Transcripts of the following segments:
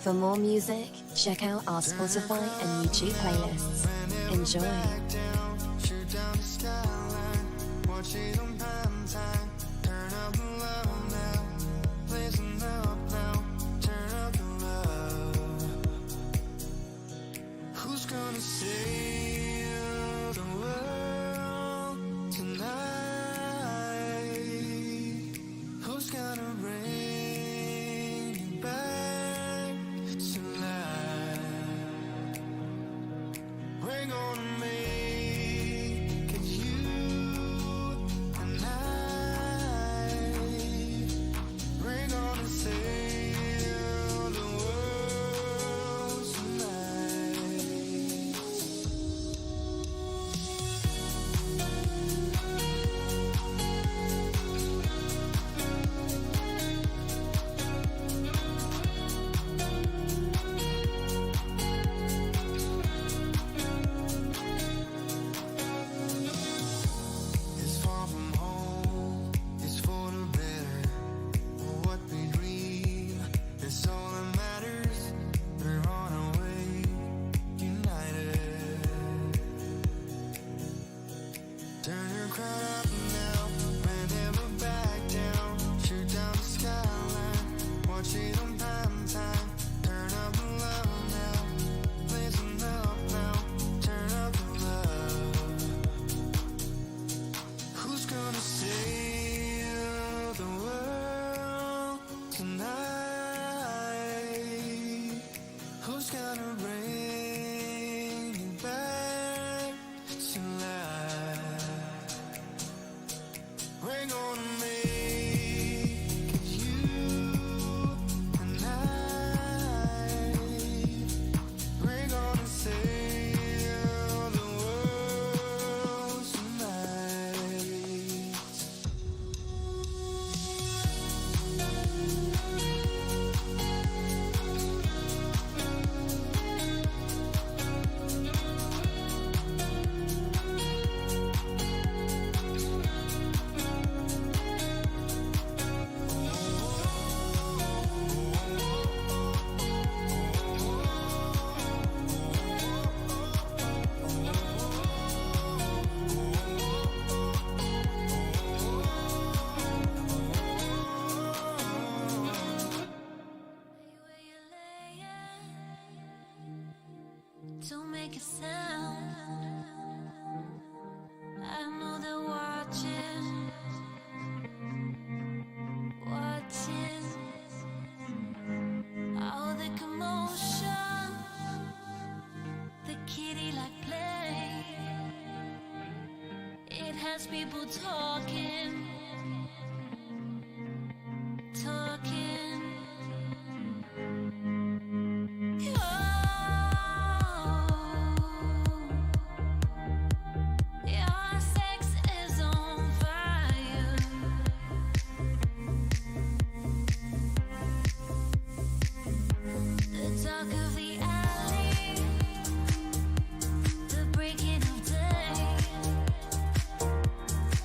For more music, check out our Spotify and YouTube playlists. Enjoy. Who's gonna save the world tonight? Who's gonna bring you back to life? We're gonna make it you and I. We're gonna sail the world tonight. It's far from home, it's for the better. What we dream, it's all that matters. We're on our way, united. Turn your crowd up now, man, never back down. Shoot down the skyline, watch it on prime time. Turn up the love now, listen up now. Turn up the love. Who's gonna save the world tonight? Who's gonna bring you back to life? We're gonna make it you and I. We're gonna sail the world tonight. Don't make a sound. I know they're watching, watching all the commotion, the kitty like play. It has people talking, talking. Your sex is on fire. The talk of the alley, the breaking of day.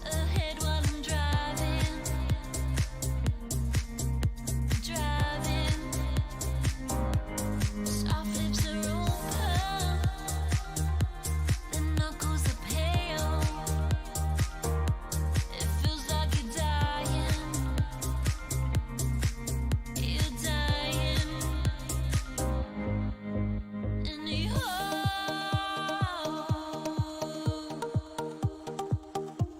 Ahead while I'm driving, driving. Soft lips are open, the knuckles are pale. It feels like you're dying, you're dying. And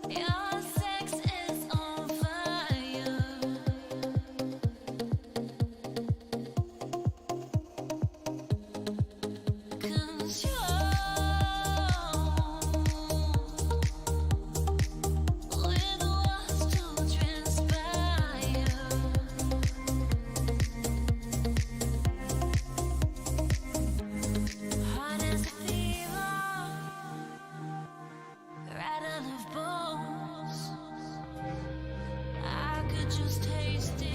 your sex is on fire. 'Cause with what's to transpire. Hot as a fever, rattle of bones. I could just taste it.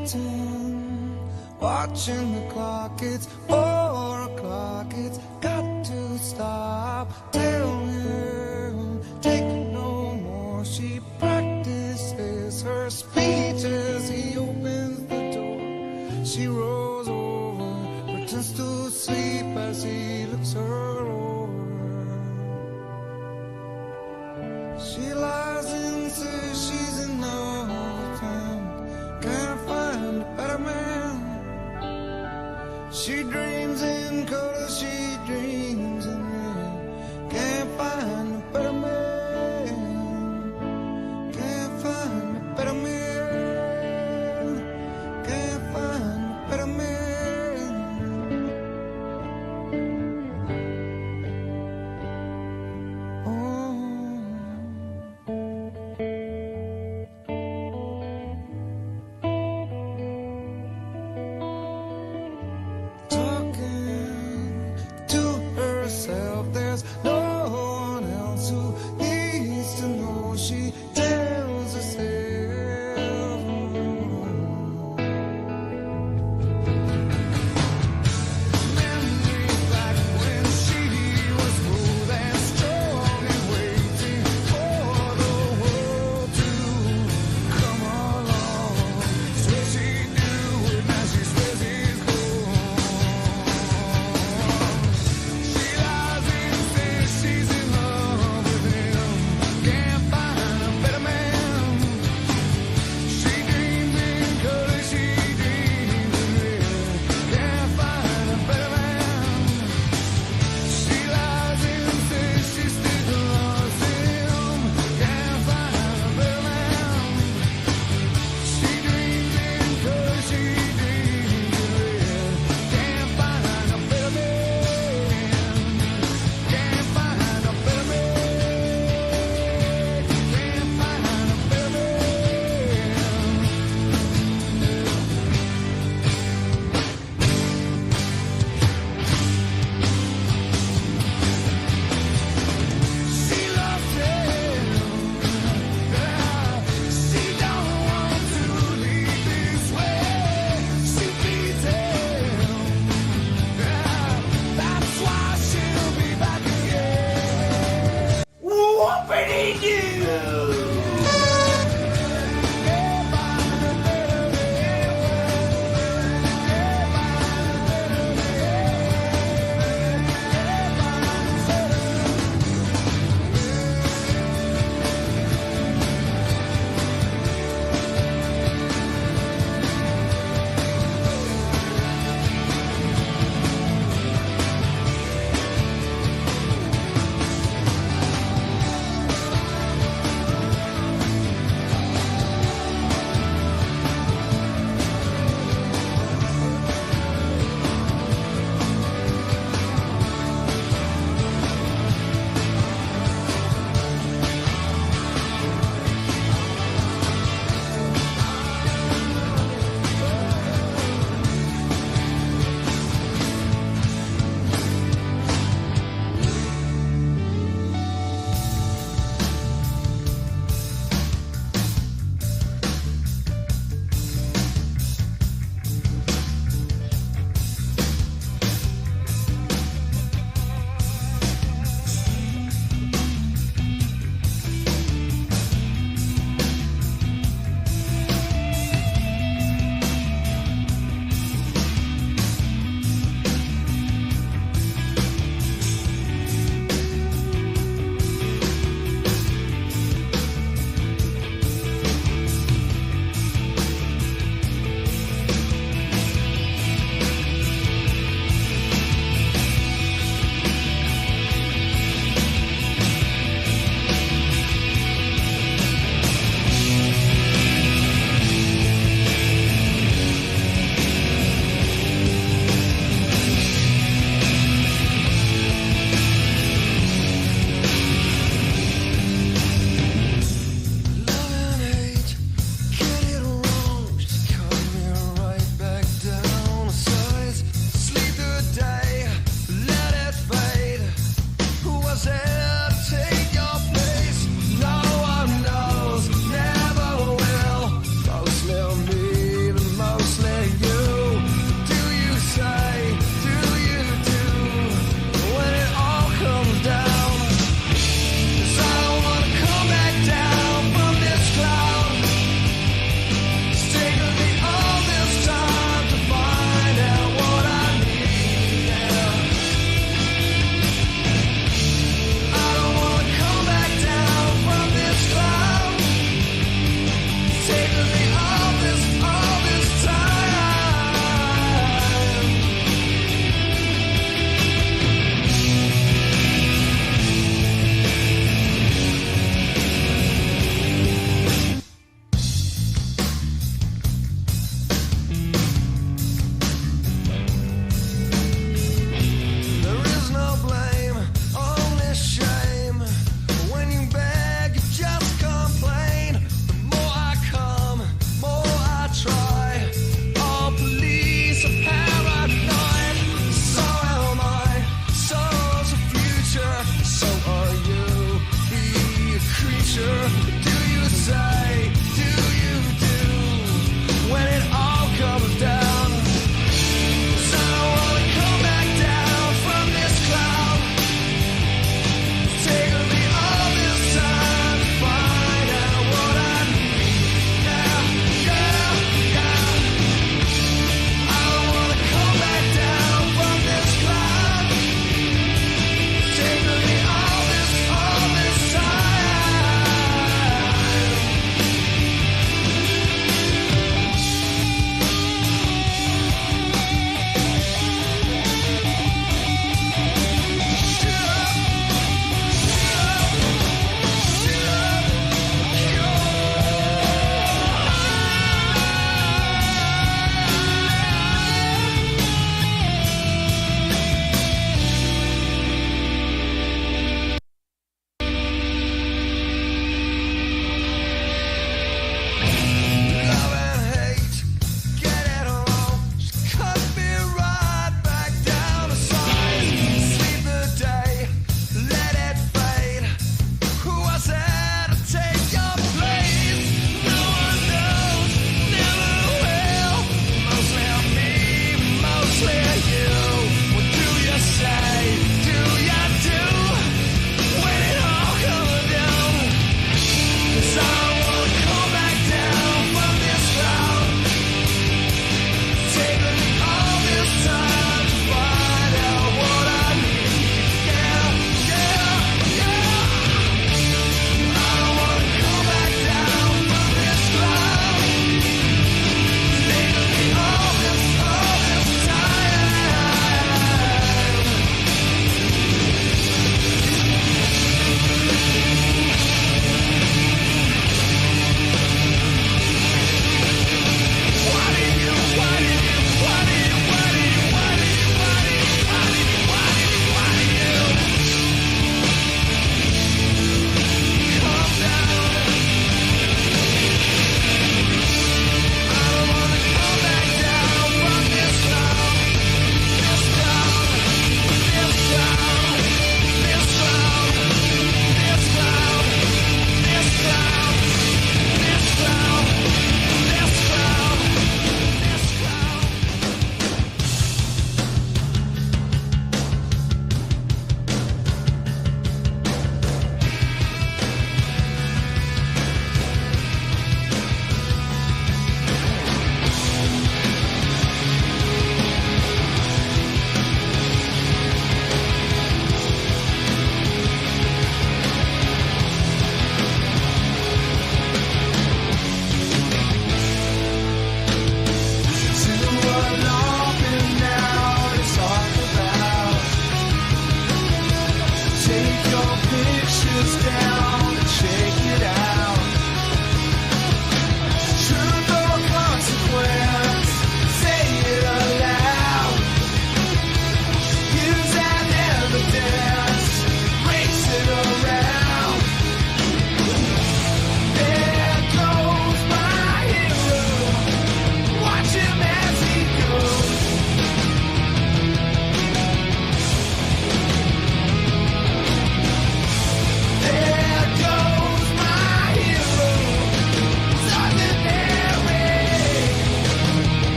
waiting, watching the clock. It's 4 o'clock. It's got to stop. Tell him, take no more. She practices her speech as he opens the door. She rolls over, pretends to sleep as he looks her over. She lies and says she's in love, can't find a better man. She dreams in color, she dreams in red. Can't find a better man. Can't find a better man. Can't find a better man. Talk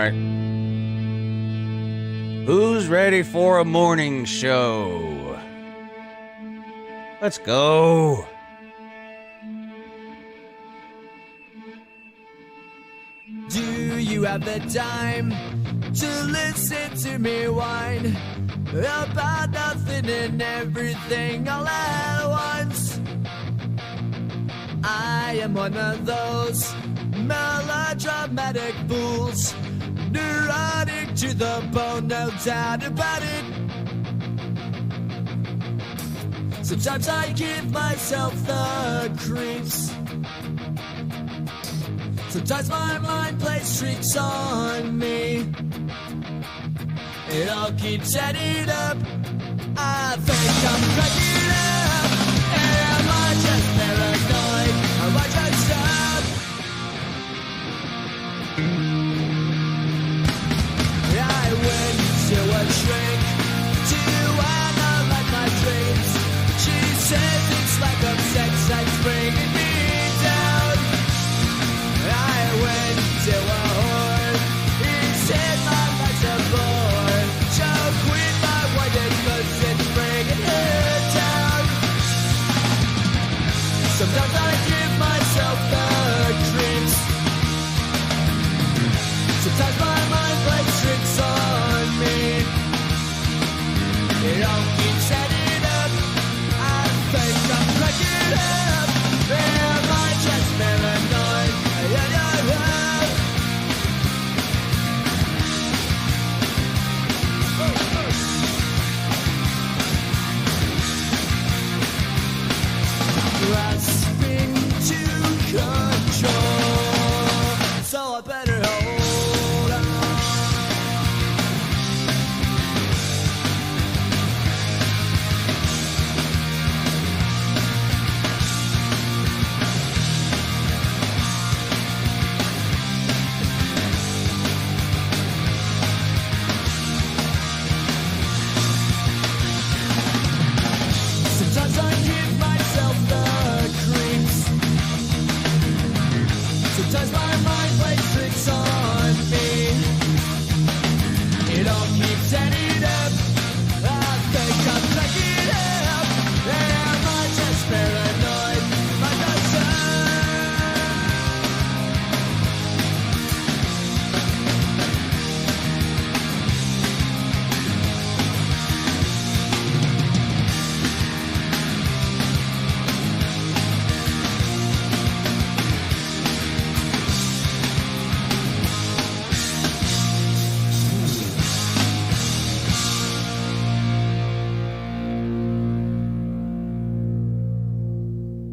right. Who's ready for a morning show? Let's go. Do you have the time to listen to me whine about nothing and everything all at once? I am one of those melodramatic fools, neurotic to the bone, no doubt about it. Sometimes I give myself the creeps. Sometimes my mind plays tricks on me. It all keeps adding up. I think I'm cracking up. Am I just paranoid? Am I just up? I went to a shrink to analyze my dreams. She says it's like a sex that's bringing me down. I went to a whore. He said my life's a bore. Choke with my white cause it's bringing her down. Sometimes I give myself the creeps. Sometimes my mind plays tricks on me. It all keeps adding up. I think I'm cracking up. Am I just paranoid? Grasping to control, so I better hold on. Sometimes I give myself the creeps. Sometimes my mind plays tricks on me. It all keeps adding up. I think I'm cracking up. Am I just paranoid? Am I just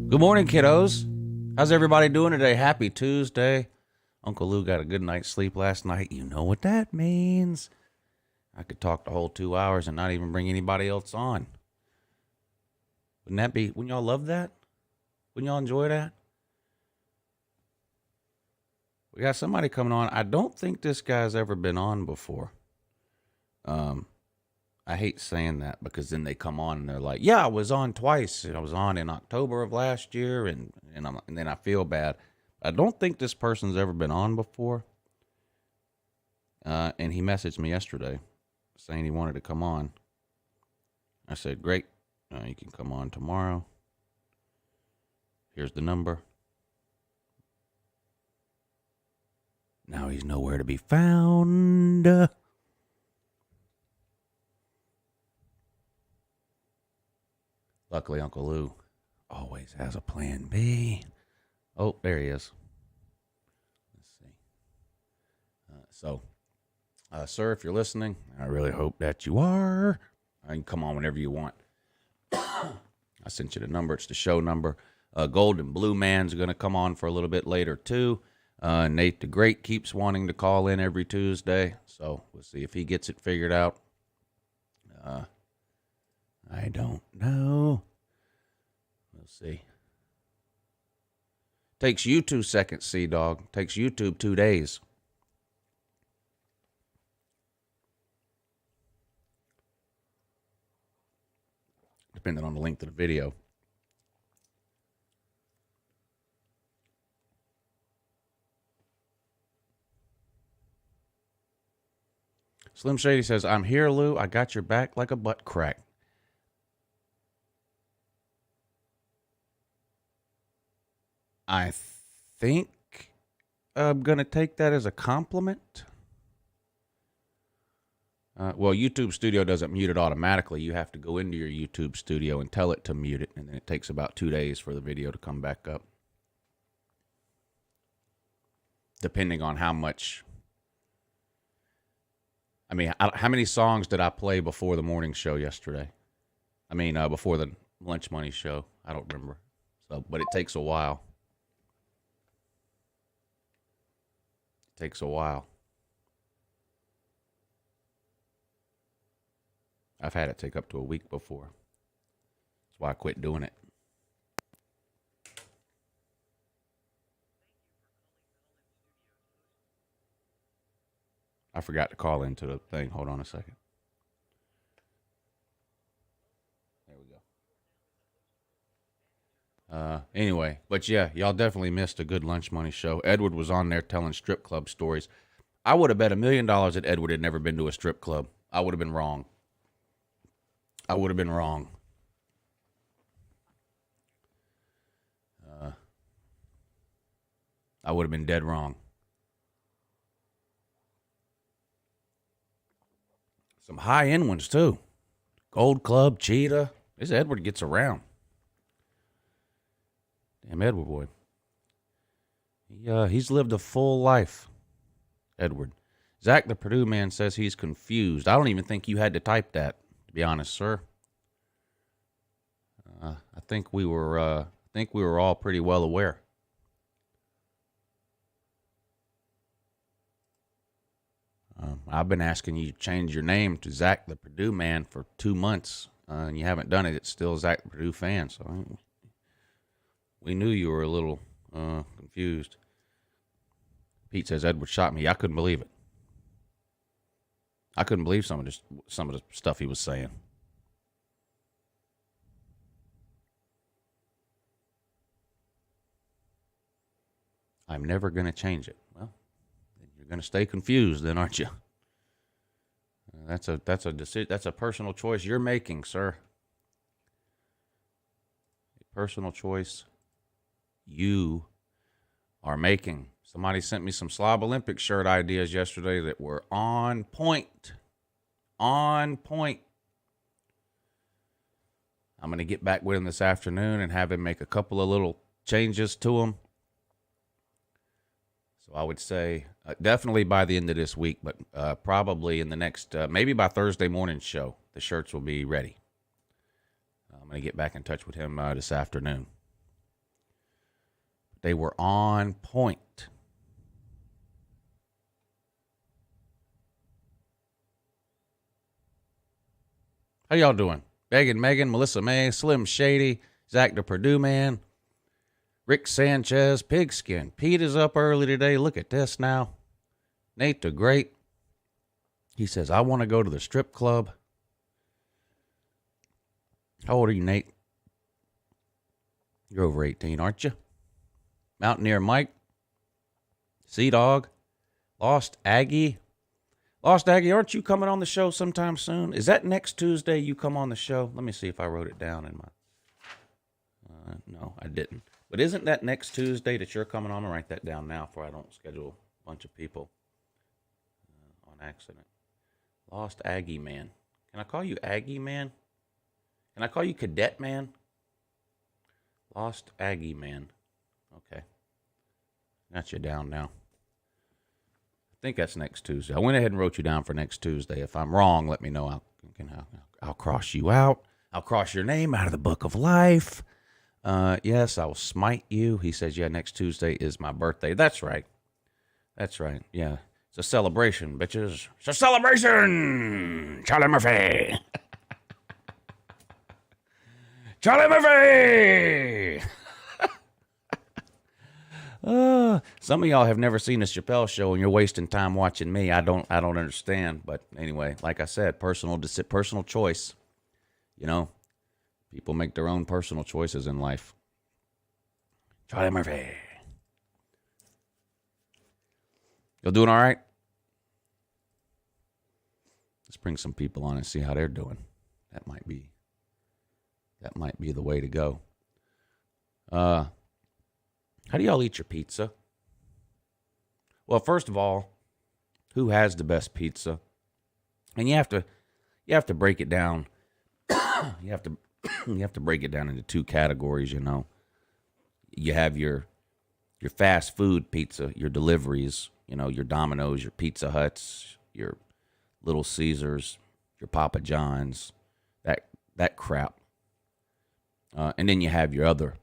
Good morning, kiddos. How's everybody doing today? Happy Tuesday. Uncle Lou got a good night's sleep last night. You know what that means. I could talk the whole 2 hours and not even bring anybody else on. Wouldn't that be, wouldn't y'all love that? Wouldn't y'all enjoy that? We got somebody coming on. I don't think this guy's ever been on before. I hate saying that because then they come on and they're like, yeah, I was on twice. I was on in October of last year, and then I feel bad. I don't think this person's ever been on before. And he messaged me yesterday saying he wanted to come on. I said, great. You can come on tomorrow. Here's the number. Now he's nowhere to be found. Luckily, Uncle Lou always has a plan B. Oh, there he is. Let's see. Sir, if you're listening, I really hope that you are. You can come on whenever you want. I sent you the number. It's the show number. Gold and Blue Man's going to come on for a little bit later, too. Nate the Great keeps wanting to call in every Tuesday, so we'll see if he gets it figured out. I don't know. We'll see. Takes you 2 seconds, C-Dog. Takes YouTube 2 days. Depending on the length of the video. Slim Shady says, I'm here, Lou. I got your back like a butt crack. I think I'm going to take that as a compliment. Well, YouTube Studio doesn't mute it automatically. You have to go into your YouTube Studio and tell it to mute it, and then it takes about 2 days for the video to come back up. Depending on how much... I mean, how many songs did I play before the morning show yesterday? I mean, before the Lunch Money show. I don't remember. So, but it takes a while. It takes a while. I've had it take up to a week before. That's why I quit doing it. I forgot to call into the thing. Hold on a second. There we go. Anyway, but yeah, y'all definitely missed a good Lunch Money show. Edward was on there telling strip club stories. I would have bet $1 million that Edward had never been to a strip club. I would have been wrong. I would have been wrong. I would have been dead wrong. Some high-end ones, too. Gold Club, Cheetah. This Edward gets around. Damn Edward boy. He's lived a full life, Edward. Zach, the Purdue man, says he's confused. I don't even think you had to type that, to be honest, sir. I think we were all pretty well aware. I've been asking you to change your name to Zach the Purdue man for 2 months, and you haven't done it. It's still Zach the Purdue fan, so we knew you were a little confused. Pete says Edward shot me. I couldn't believe it. I couldn't believe some of the stuff he was saying. I'm never going to change it. Well, you're going to stay confused then, aren't you? That's a decision. That's a personal choice you're making, sir. A personal choice you are making. Somebody sent me some Slob Olympic shirt ideas yesterday that were on point. On point. I'm going to get back with him this afternoon and have him make a couple of little changes to them. So I would say definitely by the end of this week, but probably in the next, maybe by Thursday morning show, the shirts will be ready. I'm going to get back in touch with him this afternoon. They were on point. How y'all doing? Megan, Melissa May, Slim Shady, Zach the Purdue man, Rick Sanchez, Pigskin. Pete is up early today. Look at this now. Nate the Great. He says, I want to go to the strip club. How old are you, Nate? You're over 18, aren't you? Mountaineer Mike. Sea Dog. Lost Aggie. Lost Aggie, aren't you coming on the show sometime soon? Is that next Tuesday you come on the show? Let me see if I wrote it down in my... no, I didn't. But isn't that next Tuesday that you're coming on? I'm going to write that down now before I don't schedule a bunch of people on accident. Lost Aggie Man. Can I call you Aggie Man? Can I call you Cadet Man? Lost Aggie Man. Okay. Got you down now. I think that's next Tuesday. I went ahead and wrote you down for next Tuesday. If I'm wrong, let me know. I'll cross you out. I'll cross your name out of the book of life. Yes, I will smite you. He says, yeah, next Tuesday is my birthday. That's right. That's right. Yeah. It's a celebration, bitches. It's a celebration. Charlie Murphy. Charlie Murphy. Some of y'all have never seen the Chappelle Show and you're wasting time watching me. I don't understand. But anyway, like I said, personal choice. You know, people make their own personal choices in life. Charlie Murphy. You doing all right? Let's bring some people on and see how they're doing. That might be the way to go. How do y'all eat your pizza? Well, first of all, who has the best pizza? And you have to break it down. you have to break it down into two categories, you know. You have your fast food pizza, your deliveries, you know, your Domino's, your Pizza Huts, your Little Caesars, your Papa John's, that crap. And then you have your other,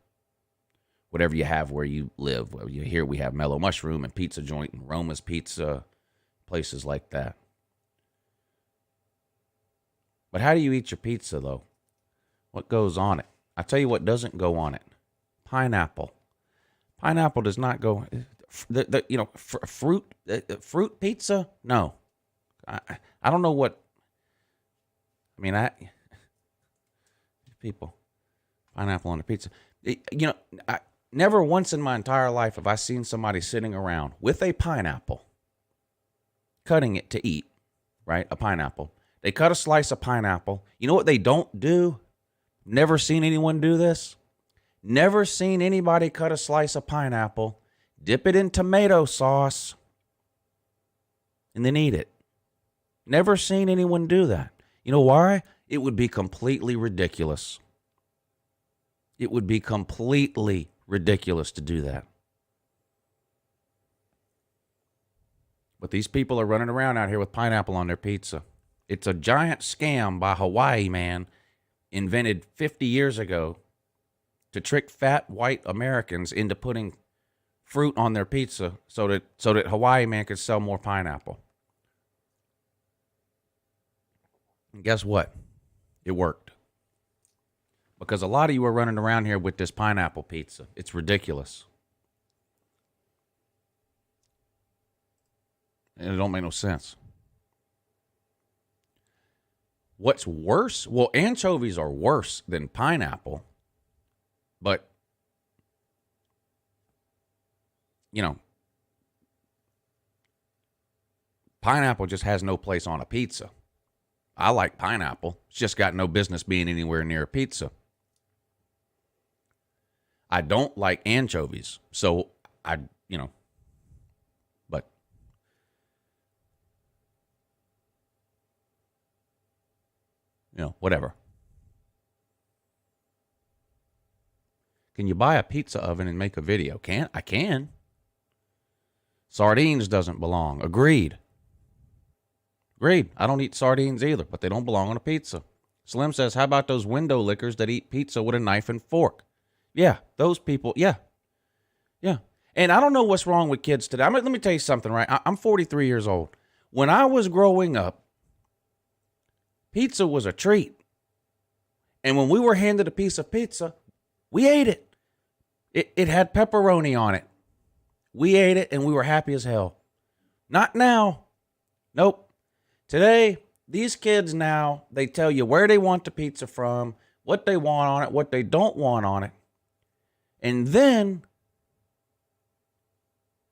whatever you have where you live. Well, here we have Mellow Mushroom and Pizza Joint and Roma's Pizza, places like that. But how do you eat your pizza, though? What goes on it? I tell you what doesn't go on it. Pineapple. Pineapple does not go. Fruit pizza? No. I don't know what. I mean, people, pineapple on a pizza. Never once in my entire life have I seen somebody sitting around with a pineapple, cutting it to eat, right? A pineapple. They cut a slice of pineapple. You know what they don't do? Never seen anyone do this. Never seen anybody cut a slice of pineapple, dip it in tomato sauce, and then eat it. Never seen anyone do that. You know why? It would be completely ridiculous. It would be completely ridiculous to do that. But these people are running around out here with pineapple on their pizza. It's a giant scam by Hawaii man invented 50 years ago to trick fat white Americans into putting fruit on their pizza so that Hawaii man could sell more pineapple. And guess what? It worked. Because a lot of you are running around here with this pineapple pizza. It's ridiculous. And it don't make no sense. What's worse? Well, anchovies are worse than pineapple. But, you know, pineapple just has no place on a pizza. I like pineapple. It's just got no business being anywhere near a pizza. I don't like anchovies. So, whatever. Can you buy a pizza oven and make a video? I can. Sardines doesn't belong. Agreed. I don't eat sardines either, but they don't belong on a pizza. Slim says, how about those window lickers that eat pizza with a knife and fork? Yeah, those people, yeah. And I don't know what's wrong with kids today. Let me tell you something, right? I'm 43 years old. When I was growing up, pizza was a treat. And when we were handed a piece of pizza, we ate it. It had pepperoni on it. We ate it and we were happy as hell. Not now. Nope. Today, these kids now, they tell you where they want the pizza from, what they want on it, what they don't want on it. And then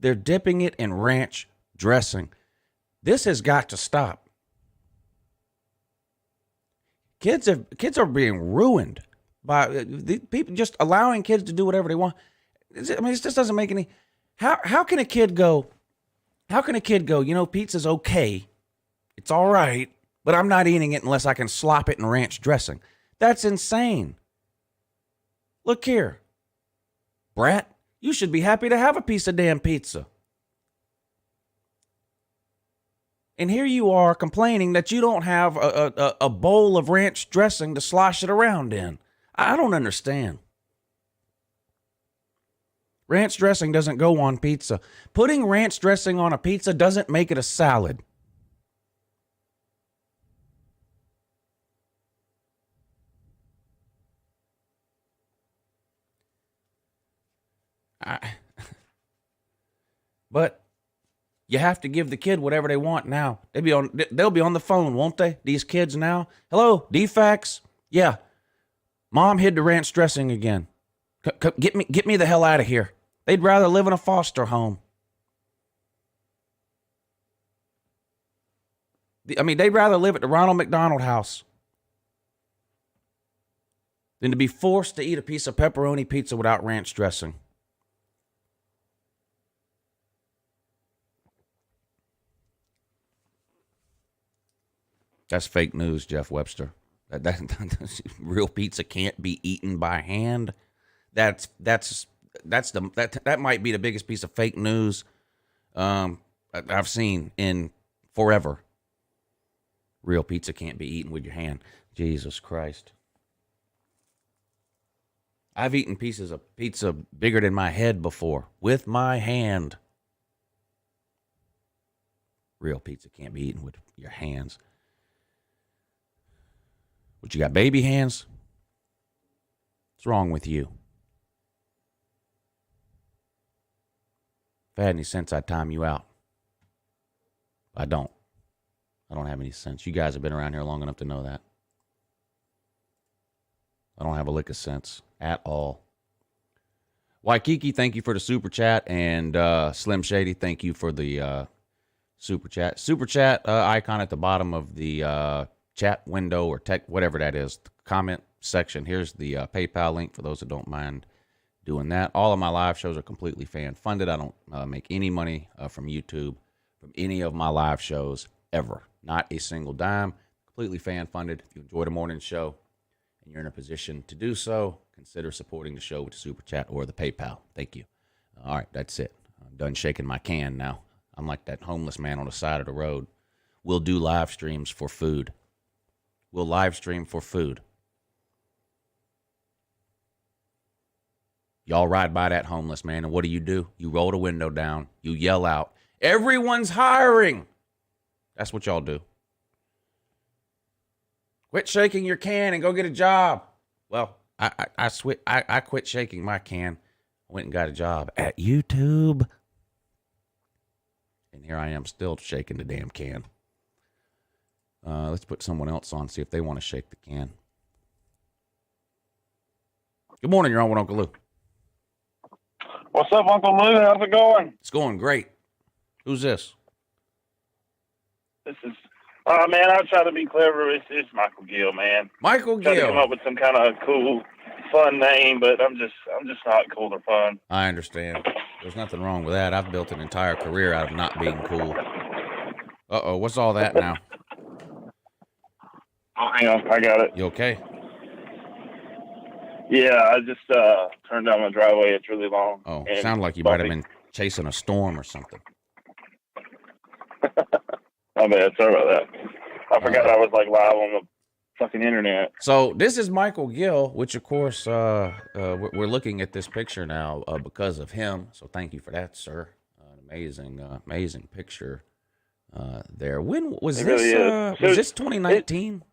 they're dipping it in ranch dressing. This has got to stop. Kids are being ruined by the people just allowing kids to do whatever they want. I mean, it just doesn't make any. How can a kid go? Pizza's okay, it's all right, but I'm not eating it unless I can slop it in ranch dressing. That's insane. Look here, brat. You should be happy to have a piece of damn pizza. And here you are complaining that you don't have a bowl of ranch dressing to slosh it around in. I don't understand. Ranch dressing doesn't go on pizza. Putting ranch dressing on a pizza doesn't make it a salad. But you have to give the kid whatever they want now. They'll be on the phone, won't they? These kids now. Hello, DFAX? Yeah. Mom hid the ranch dressing again. Get me the hell out of here. They'd rather live in a foster home. I mean, they'd rather live at the Ronald McDonald House than to be forced to eat a piece of pepperoni pizza without ranch dressing. That's fake news, Jeff Webster. Real pizza can't be eaten by hand. That might be the biggest piece of fake news I've seen in forever. Real pizza can't be eaten with your hand. Jesus Christ. I've eaten pieces of pizza bigger than my head before with my hand. Real pizza can't be eaten with your hands. What, you got baby hands? What's wrong with you? If I had any sense, I'd time you out. I don't. I don't have any sense. You guys have been around here long enough to know that. I don't have a lick of sense at all. Waikiki, thank you for the super chat. And Slim Shady, thank you for the super chat. Super chat icon at the bottom of the chat window or tech, whatever that is, the comment section. Here's the PayPal link for those that don't mind doing that. All of my live shows are completely fan funded. I don't make any money from YouTube from any of my live shows ever. Not a single dime. Completely fan funded. If you enjoy the morning show and you're in a position to do so, consider supporting the show with the super chat or the PayPal. Thank you. All right, that's it. I'm done shaking my can now. I'm like that homeless man on the side of the road. We'll do live streams for food. We'll live stream for food. Y'all ride by that homeless man, and what do? You roll the window down. You yell out, "Everyone's hiring." That's what y'all do. Quit shaking your can and go get a job. Well, I quit shaking my can. I went and got a job at YouTube. And here I am still shaking the damn can. Let's put someone else on, see if they want to shake the can. Good morning, you're on with Uncle Lou. What's up, Uncle Lou? How's it going? It's going great. Who's this? This is, man, I try to be clever. It's Michael Gill, man. Michael Try to come Gill. up with some kind of cool, fun name, but I'm just not cool or fun. I understand. There's nothing wrong with that. I've built an entire career out of not being cool. Uh-oh, what's all that now? Oh, hang on, I got it. You okay? Yeah, I just turned down my driveway. It's really long. Oh, and sounded like you might have bumpy. been chasing a storm or something. My bad. Sorry about that. I forgot I was like live on the fucking internet. So this is Michael Gill, which of course we're looking at this picture now because of him. So thank you for that, sir. Amazing picture there. When was It this? really is. Was this 2019?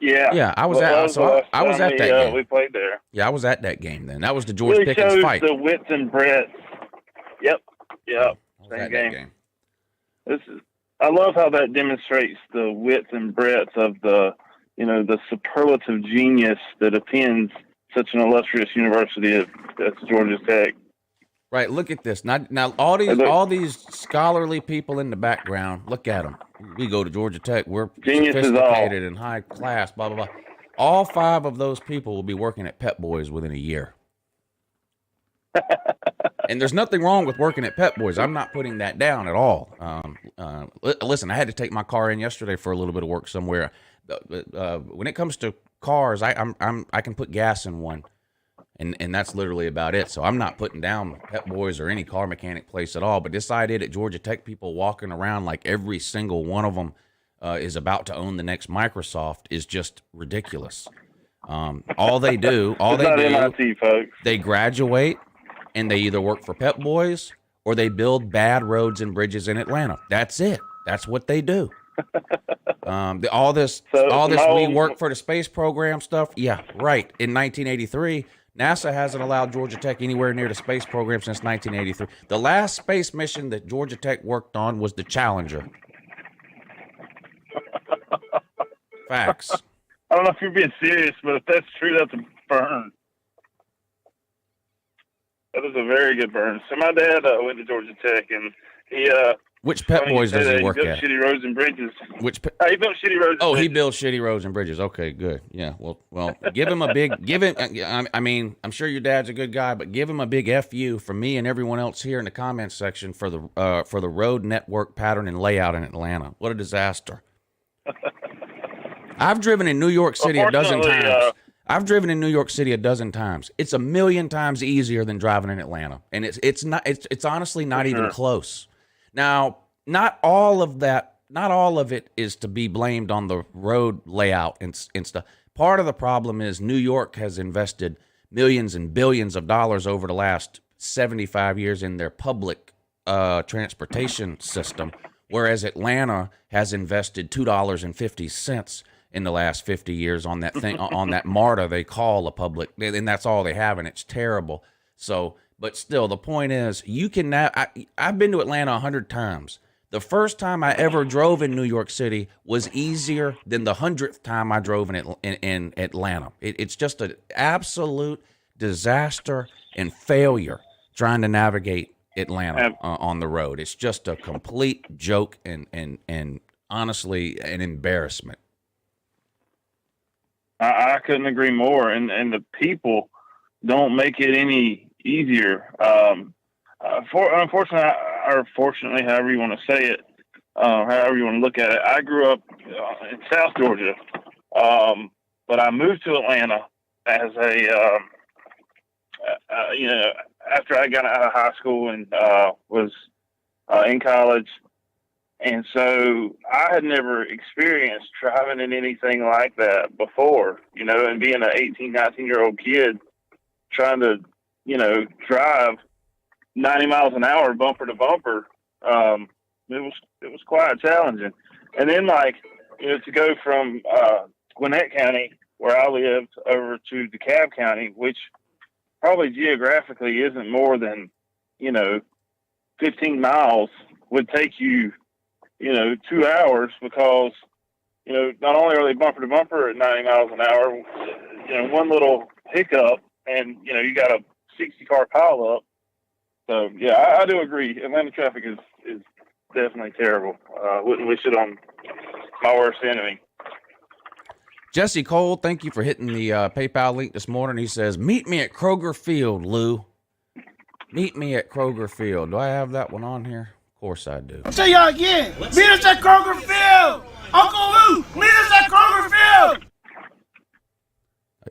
Yeah. Yeah, I was Well, that at. was So the last I was time at that game. we played there. Yeah, I was at that game then. That was the George Really Pickens shows fight. the width and breadth. Yep. I was Same at game. that game. I love how that demonstrates the width and breadth of the superlative genius that attends such an illustrious university as Georgia Tech. Right, look at this. Now all these scholarly people in the background, look at them. We go to Georgia Tech. We're Geniuses sophisticated and high class, blah, blah, blah. All 5 of those people will be working at Pep Boys within a year. And there's nothing wrong with working at Pep Boys. I'm not putting that down at all. Listen, I had to take my car in yesterday for a little bit of work somewhere. When it comes to cars, I can put gas in one. And that's literally about it. So I'm not putting down Pep Boys or any car mechanic place at all. But this idea that Georgia Tech people walking around like every single one of them is about to own the next Microsoft is just ridiculous. All they do, MIT, folks. they graduate and they either work for Pep Boys or they build bad roads and bridges in Atlanta. That's it. That's what they do. All this we work for the space program stuff. Yeah, right. In 1983. NASA hasn't allowed Georgia Tech anywhere near the space program since 1983. The last space mission that Georgia Tech worked on was the Challenger. Facts. I don't know if you're being serious, but if that's true, that's a burn. That is a very good burn. So my dad went to Georgia Tech, and he Which Pep Funny Boys say does that. he work built at? shitty roads and bridges. Which? He built shitty roads. Oh, and he bridges. builds shitty roads and bridges. Okay, good. Yeah. Well, give him a big. Give him. I mean, I'm sure your dad's a good guy, but give him a big FU from me and everyone else here in the comments section for the road network pattern and layout in Atlanta. What a disaster. I've driven in New York City a dozen times. I've driven in New York City a dozen times. It's a million times easier than driving in Atlanta, and it's honestly not even close. Now, not all of it is to be blamed on the road layout and stuff. Part of the problem is New York has invested millions and billions of dollars over the last 75 years in their public transportation system, whereas Atlanta has invested $2.50 in the last 50 years on that thing, on that MARTA they call a public, and that's all they have, and it's terrible. So, but still, the point is, you can now. I've been to Atlanta 100 times. The first time I ever drove in New York City was easier than the 100th time I drove in Atlanta. It's just an absolute disaster and failure trying to navigate Atlanta on the road. It's just a complete joke and honestly an embarrassment. I couldn't agree more, and the people don't make it any easier. Unfortunately, or fortunately, however you want to say it, however you want to look at it, I grew up in South Georgia, but I moved to Atlanta as a, after I got out of high school and was in college. And so I had never experienced driving in anything like that before, and being an 18, 19-year-old kid trying to, drive 90 miles an hour, bumper to bumper. It was quite challenging. And then to go from Gwinnett County, where I lived, over to DeKalb County, which probably geographically isn't more than, 15 miles, would take you 2 hours because, not only are they bumper to bumper at 90 miles an hour, one little hiccup and, you got a 60-car pile up. So, yeah, I do agree. Atlanta traffic is definitely terrible. Wouldn't wish it on my worst enemy. Jesse Cole, thank you for hitting the PayPal link this morning. He says, meet me at Kroger Field, Lou. Meet me at Kroger Field. Do I have that one on here? Of course I do. I'll tell y'all again. Meet us at Kroger Field. Uncle Lou, meet us at Kroger Field.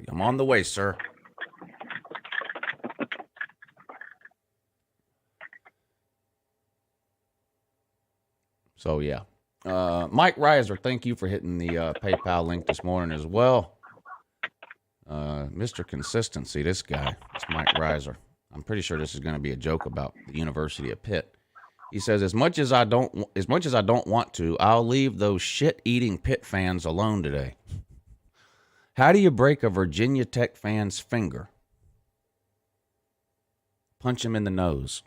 I'm on the way, sir. So, yeah. Mike Reiser, thank you for hitting the PayPal link this morning as well. Mr. Consistency, this guy, it's Mike Reiser. I'm pretty sure this is going to be a joke about the University of Pitt. He says, as much as I don't want to, I'll leave those shit-eating Pitt fans alone today. How do you break a Virginia Tech fan's finger? Punch him in the nose.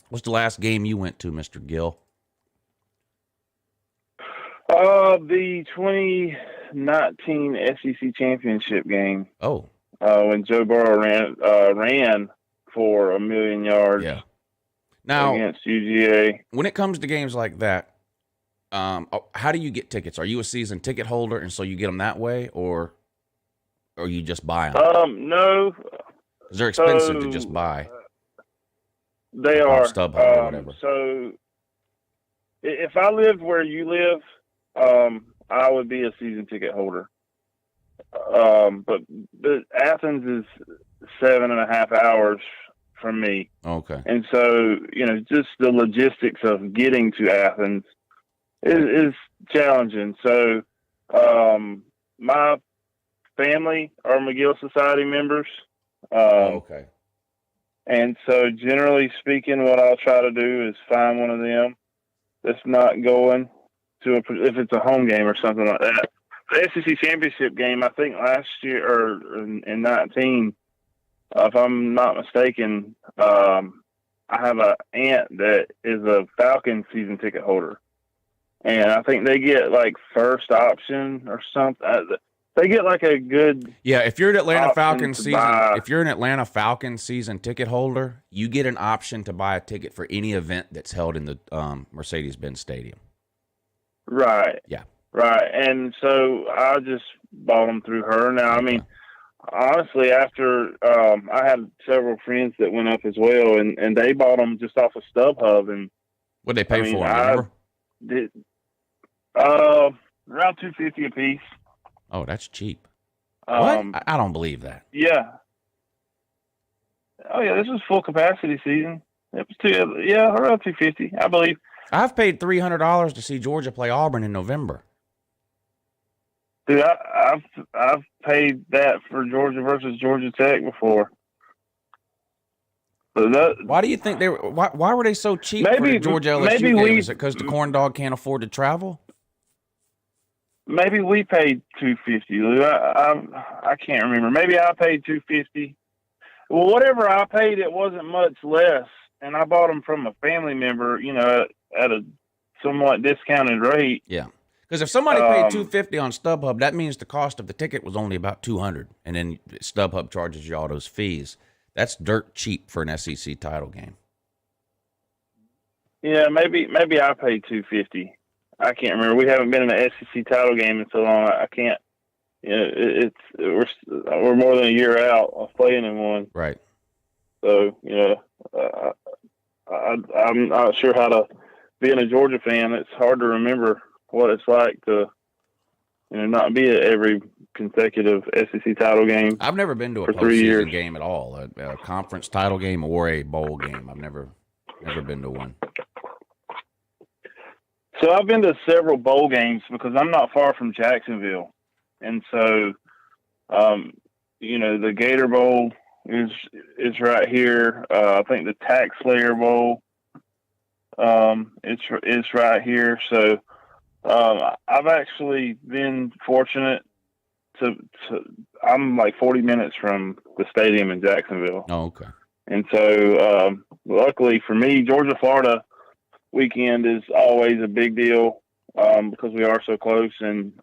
What's the last game you went to, Mr. Gill? The 2019 SEC championship game. Oh, when Joe Burrow ran for 1,000,000 yards. Yeah. Now, against UGA. When it comes to games like that, how do you get tickets? Are you a season ticket holder, and so you get them that way, or you just buy them? No. They're expensive to just buy. They or are. StubHub or whatever. So, if I lived where you live, I would be a season ticket holder. But Athens is 7.5 hours from me. Okay. And so, just the logistics of getting to Athens is challenging. So, my family are McGill Society members. Okay. And so, generally speaking, what I'll try to do is find one of them that's not going to if it's a home game or something like that. The SEC championship game, I think last year or in 19, if I'm not mistaken, I have an aunt that is a Falcon season ticket holder. and I think they get like first option or something. They get like a good If you're an Atlanta option Falcons to season, buy. if you're an Atlanta Falcons season ticket holder, you get an option to buy a ticket for any event that's held in the Mercedes-Benz Stadium. Right. Yeah. Right. And so I just bought them through her. Now, I mean, honestly, after I had several friends that went up as well, and they bought them just off of StubHub. And What'd they pay I mean, for 'em, you remember? did around $250 a piece. Oh, that's cheap. What? Um, I don't believe that. Yeah. Oh yeah, this was full capacity season. It was around $250, I believe. I've paid $300 to see Georgia play Auburn in November. Dude, I've paid that for Georgia versus Georgia Tech before. But Why do you think they were? Why were they so cheap for Maybe- the Georgia LSU maybe game? we- Is it because the corn dog can't afford to travel? maybe we paid $250, Lou. I can't remember. Maybe I paid $250. Well, whatever I paid, it wasn't much less, and I bought them from a family member, at a somewhat discounted rate. Yeah. Because if somebody paid $250 on StubHub, that means the cost of the ticket was only about $200, and then StubHub charges you all those fees. That's dirt cheap for an SEC title game. Yeah, maybe I paid $250. I can't remember. We haven't been in an SEC title game in so long. I can't. We're more than a year out of playing in one. Right. So I'm not sure how to. Being a Georgia fan, it's hard to remember what it's like to, not be at every consecutive SEC title game. I've never been to a for 3 years. postseason game at all, a conference title game or a bowl game. I've never been to one. So I've been to several bowl games because I'm not far from Jacksonville. And so, the Gator Bowl is right here. I think the Tax Slayer Bowl it's right here. So I've actually been fortunate to I'm like 40 minutes from the stadium in Jacksonville. Oh, okay. And so luckily for me, Georgia-Florida weekend is always a big deal because we are so close. And,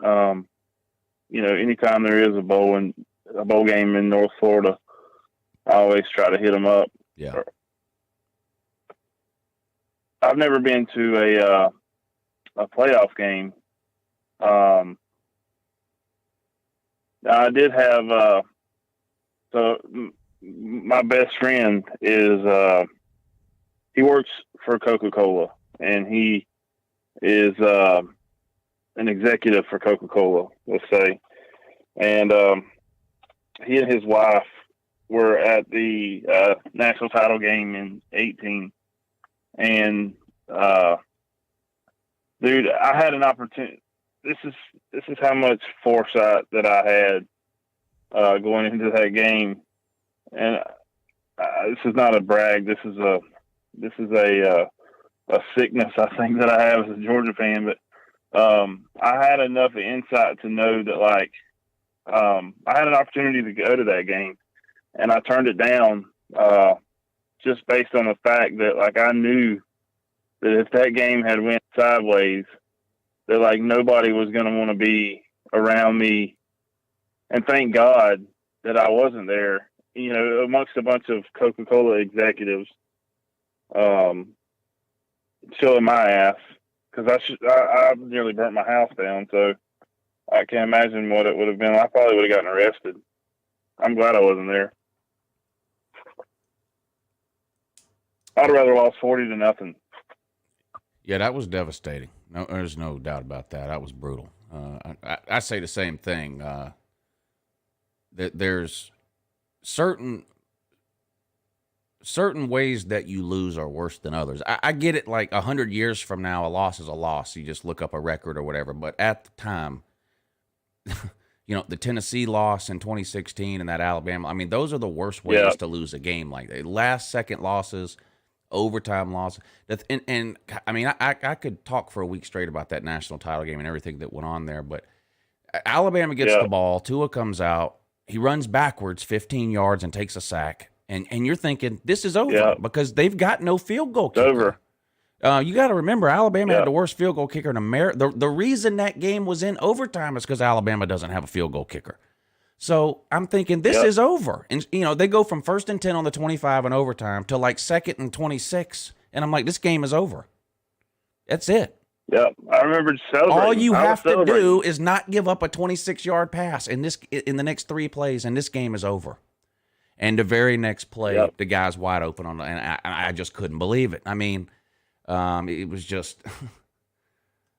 anytime there is a bowl game in North Florida, I always try to hit them up. Yeah. I've never been to a playoff game. I did have my best friend is he works for Coca-Cola, and he is an executive for Coca-Cola, let's say. And he and his wife were at the national title game in 2018. And dude, I had an opportunity. This is how much foresight that I had going into that game. And this is not a brag. This is a sickness I think that I have as a Georgia fan. But I had enough insight to know that I had an opportunity to go to that game, and I turned it down just based on the fact that I knew that if that game had went sideways, that nobody was going to want to be around me. And thank God that I wasn't there, amongst a bunch of Coca-Cola executives, showing my ass, because I nearly burnt my house down. So I can't imagine what it would have been. I probably would have gotten arrested. I'm glad I wasn't there. I'd have rather lost 40-0. Yeah, that was devastating. No, there's no doubt about that. That was brutal. I say the same thing. That there's certain ways that you lose are worse than others. I get it. 100 years from now, a loss is a loss. You just look up a record or whatever. But at the time, the Tennessee loss in 2016 and that Alabama. I mean, those are the worst ways to lose a game like that. Last second losses. Overtime loss. And I mean, I could talk for a week straight about that national title game and everything that went on there, but Alabama gets the ball, Tua comes out, he runs backwards 15 yards and takes a sack, and you're thinking, this is over because they've got no field goal kicker. It's over. You got to remember, Alabama Yeah. had the worst field goal kicker in America. The reason that game was in overtime is because Alabama doesn't have a field goal kicker. So I'm thinking this Yep. is over. And, they go from 1st and 10 on the 25 in overtime to like 2nd and 26. And I'm like, this game is over. That's it. Yep. I remember celebrating. All you I was have to celebrating. do is not give up a 26-yard pass in the next 3 plays, and this game is over. And the very next play, Yep. the guy's wide open and I just couldn't believe it. I mean, it was just,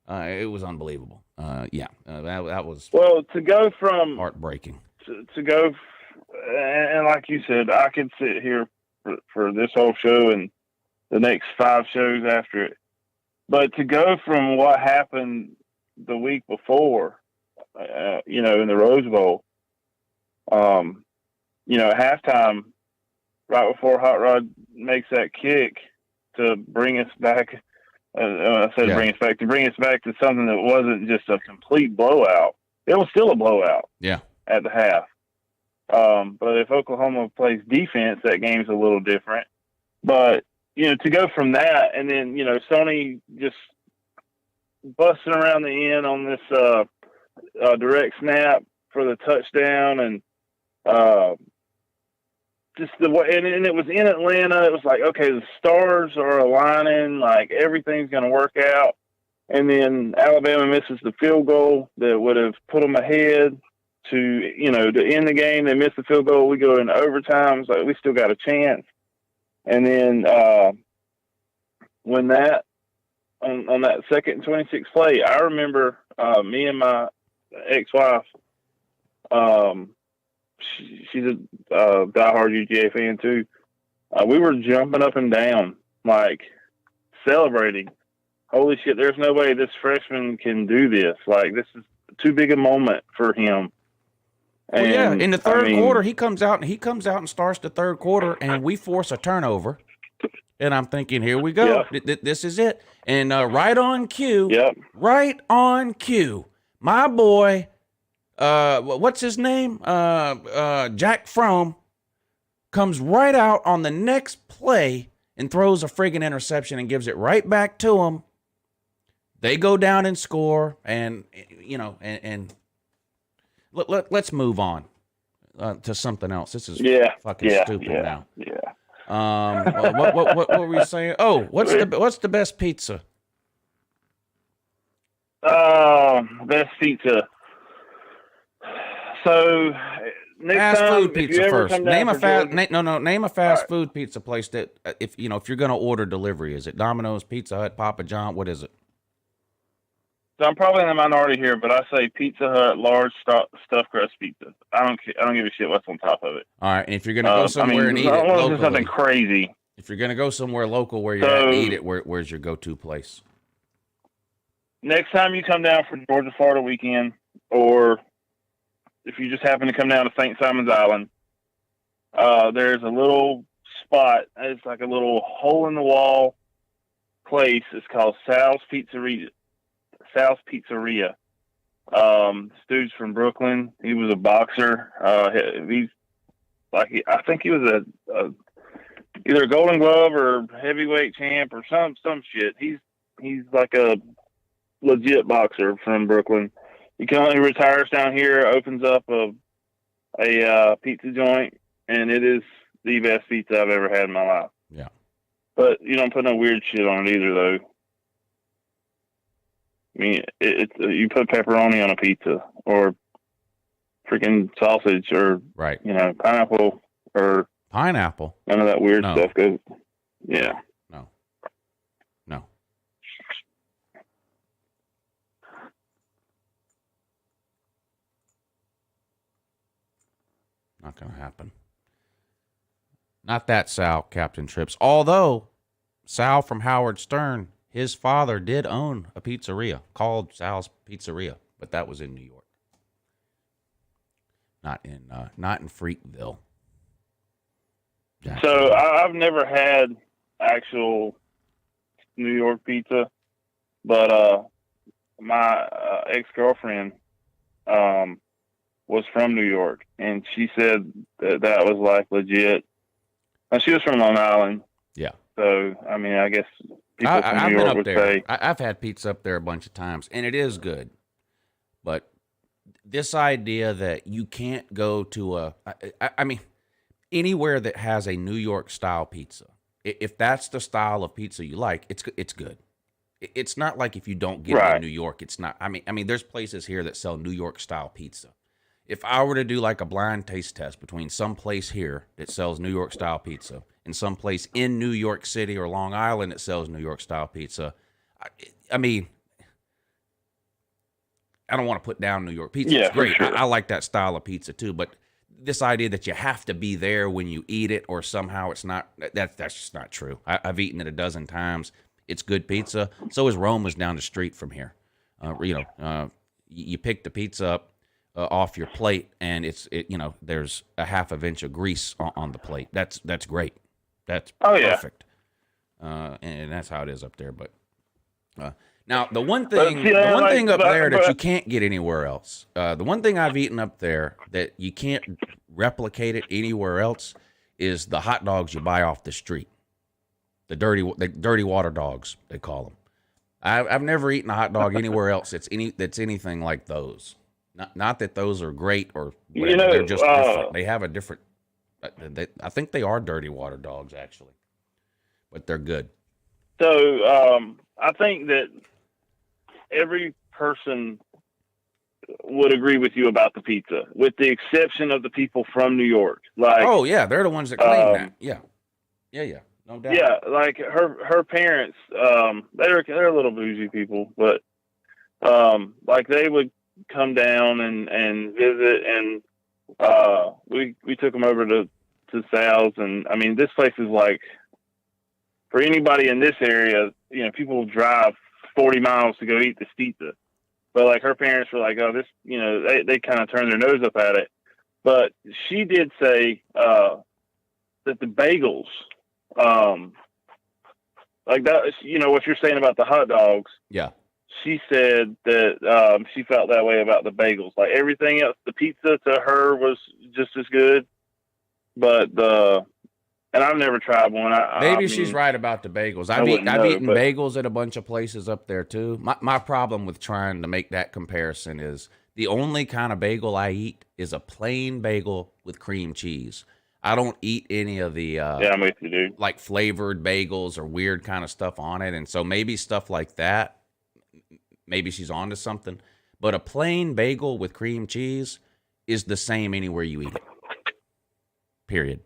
it was unbelievable. That was Well, to go from heartbreaking. to go, and like you said, I could sit here for this whole show and the next 5 shows after it. But to go from what happened the week before, in the Rose Bowl, at halftime, right before Hot Rod makes that kick to bring us back. I said bring us back to something that wasn't just a complete blowout. It was still a blowout. Yeah. At the half. But if Oklahoma plays defense, that game's a little different. But to go from that and then Sony just busting around the end on this direct snap for the touchdown and just the way, and it was in Atlanta. It was like, okay, the stars are aligning, like everything's going to work out. And then Alabama misses the field goal that would have put them ahead to end the game. They miss the field goal. We go into overtime. It's like, we still got a chance. And then when that, on that 2nd and 26 play, I remember me and my ex-wife, she's a diehard UGA fan too. We were jumping up and down, like celebrating. Holy shit! There's no way this freshman can do this. Like, this is too big a moment for him. Well, yeah, in the third quarter, he comes out and starts the third quarter, and we force a turnover. And I'm thinking, here we go. Yeah. This is it. And right on cue. Yep. Right on cue. My boy, what's his name? Jack Fromm comes right out on the next play and throws a friggin' interception and gives it right back to him. They go down and score, and let's move on to something else. This is fucking stupid now. Yeah. What were we saying? Oh, what's the best pizza? Best pizza. So next Fast time, food if pizza you ever first. come down Name a for fast. Georgia- Name a fast food pizza place that if you're gonna order delivery, is it Domino's, Pizza Hut, Papa John? What is it? So I'm probably in the minority here, but I say Pizza Hut large stuffed crust pizza. I don't give a shit what's on top of it. All right, and if you're gonna go somewhere and eat it I want locally, something crazy. if you're gonna go somewhere local where you're at and eat it, where's your go-to place? Next time you come down for Georgia Florida weekend, or if you just happen to come down to St. Simon's Island, there's a little spot. It's like a little hole in the wall place. It's called Sal's Pizzeria. Sal's Pizzeria. This dude's from Brooklyn. He was a boxer. He's like, I think he was either a Golden Glove or heavyweight champ or some shit. He's like a legit boxer from Brooklyn. He retires down here, opens up a pizza joint, and it is the best pizza I've ever had in my life. Yeah. But you don't put no weird shit on it either, though. I mean, you put pepperoni on a pizza, or freaking sausage, or Right. Pineapple, or Pineapple. none of that weird No. stuff goes. Yeah. No. Not gonna happen. Not that Sal, Captain Trips. Although Sal from Howard Stern, his father did own a pizzeria called Sal's Pizzeria, but that was in New York. Not in Freakville. So I've never had actual New York pizza, but my ex-girlfriend was from New York, and she said that was like legit. And she was from Long Island. Yeah. So I mean, I guess people from I've New been York up would there. say. I've had pizza up there a bunch of times, and it is good. But this idea that you can't go to I mean, anywhere that has a New York style pizza, if that's the style of pizza you like, it's good. It's not like if you don't get it Right. in New York, it's not. I mean, there's places here that sell New York style pizza. If I were to do like a blind taste test between some place here that sells New York style pizza and some place in New York City or Long Island that sells New York style pizza, I mean, I don't want to put down New York pizza. Yeah, It's great. for sure. I like that style of pizza too, but this idea that you have to be there when you eat it or somehow it's not, that's just not true. I've eaten it a dozen times. It's good pizza. So is Roma's down the street from here. You pick the pizza up off your plate, and there's a half of inch of grease on the plate. That's great. That's perfect. And that's how it is up there. But now the one thing, up there that you can't get anywhere else. The one thing I've eaten up there that you can't replicate it anywhere else is the hot dogs you buy off the street. The dirty water dogs, they call them. I've never eaten a hot dog anywhere else that's anything like those. Not that those are great or whatever. They're just different. They have a different. I think they are dirty water dogs actually, but they're good. So I think that every person would agree with you about the pizza, with the exception of the people from New York. Like, oh yeah, they're the ones that claim that. Yeah, no doubt. Yeah, like her parents, they're a little bougie people, but like they would come down and visit, and we took them over to Sal's, and I mean this place is like, for anybody in this area, people drive 40 miles to go eat this pizza, but like her parents were like, oh, this, they kind of turned their nose up at it, but she did say that the bagels. Like that, what you're saying about the hot dogs. Yeah. She said that she felt that way about the bagels. Like everything else, the pizza to her was just as good, but and I've never tried one. Maybe she's right about the bagels. I've eaten bagels at a bunch of places up there too. My problem with trying to make that comparison is the only kind of bagel I eat is a plain bagel with cream cheese. I don't eat any of the I'm with you, dude. Like flavored bagels or weird kind of stuff on it. And so maybe stuff like that, maybe she's onto something. But a plain bagel with cream cheese is the same anywhere you eat it. Period.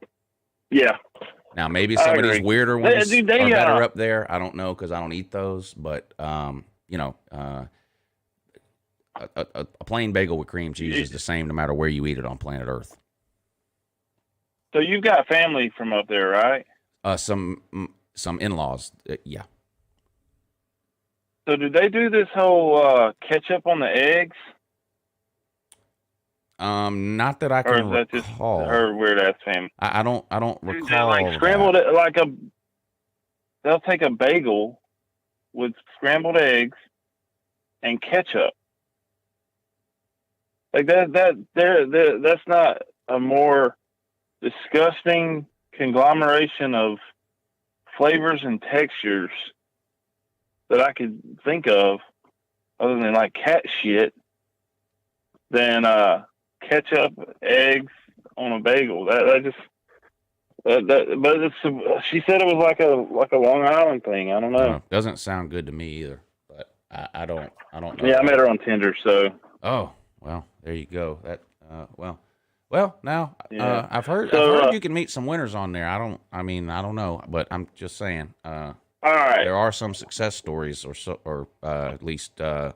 Yeah. Now maybe some of these weirder ones they are better up there. I don't know because I don't eat those. But a plain bagel with cream cheese is the same no matter where you eat it on planet Earth. So you've got family from up there, right? Some in-laws, yeah. So did they do this whole ketchup on the eggs? Not that I can or is that recall. Just her weird ass family? I don't Dude, recall. they like scrambled it like they'll take a bagel with scrambled eggs and ketchup. Like that's not a more disgusting conglomeration of flavors and textures that I could think of, other than like cat shit, than ketchup, eggs on a bagel. That just but it's, she said it was like a Long Island thing. I don't know. Doesn't sound good to me either. But I don't know. Yeah, I met her on Tinder, so. Oh well, there you go. That Well, now Yeah. I've heard you can meet some winners on there. I don't know, but I'm just saying. All right. There are some success stories, or at least I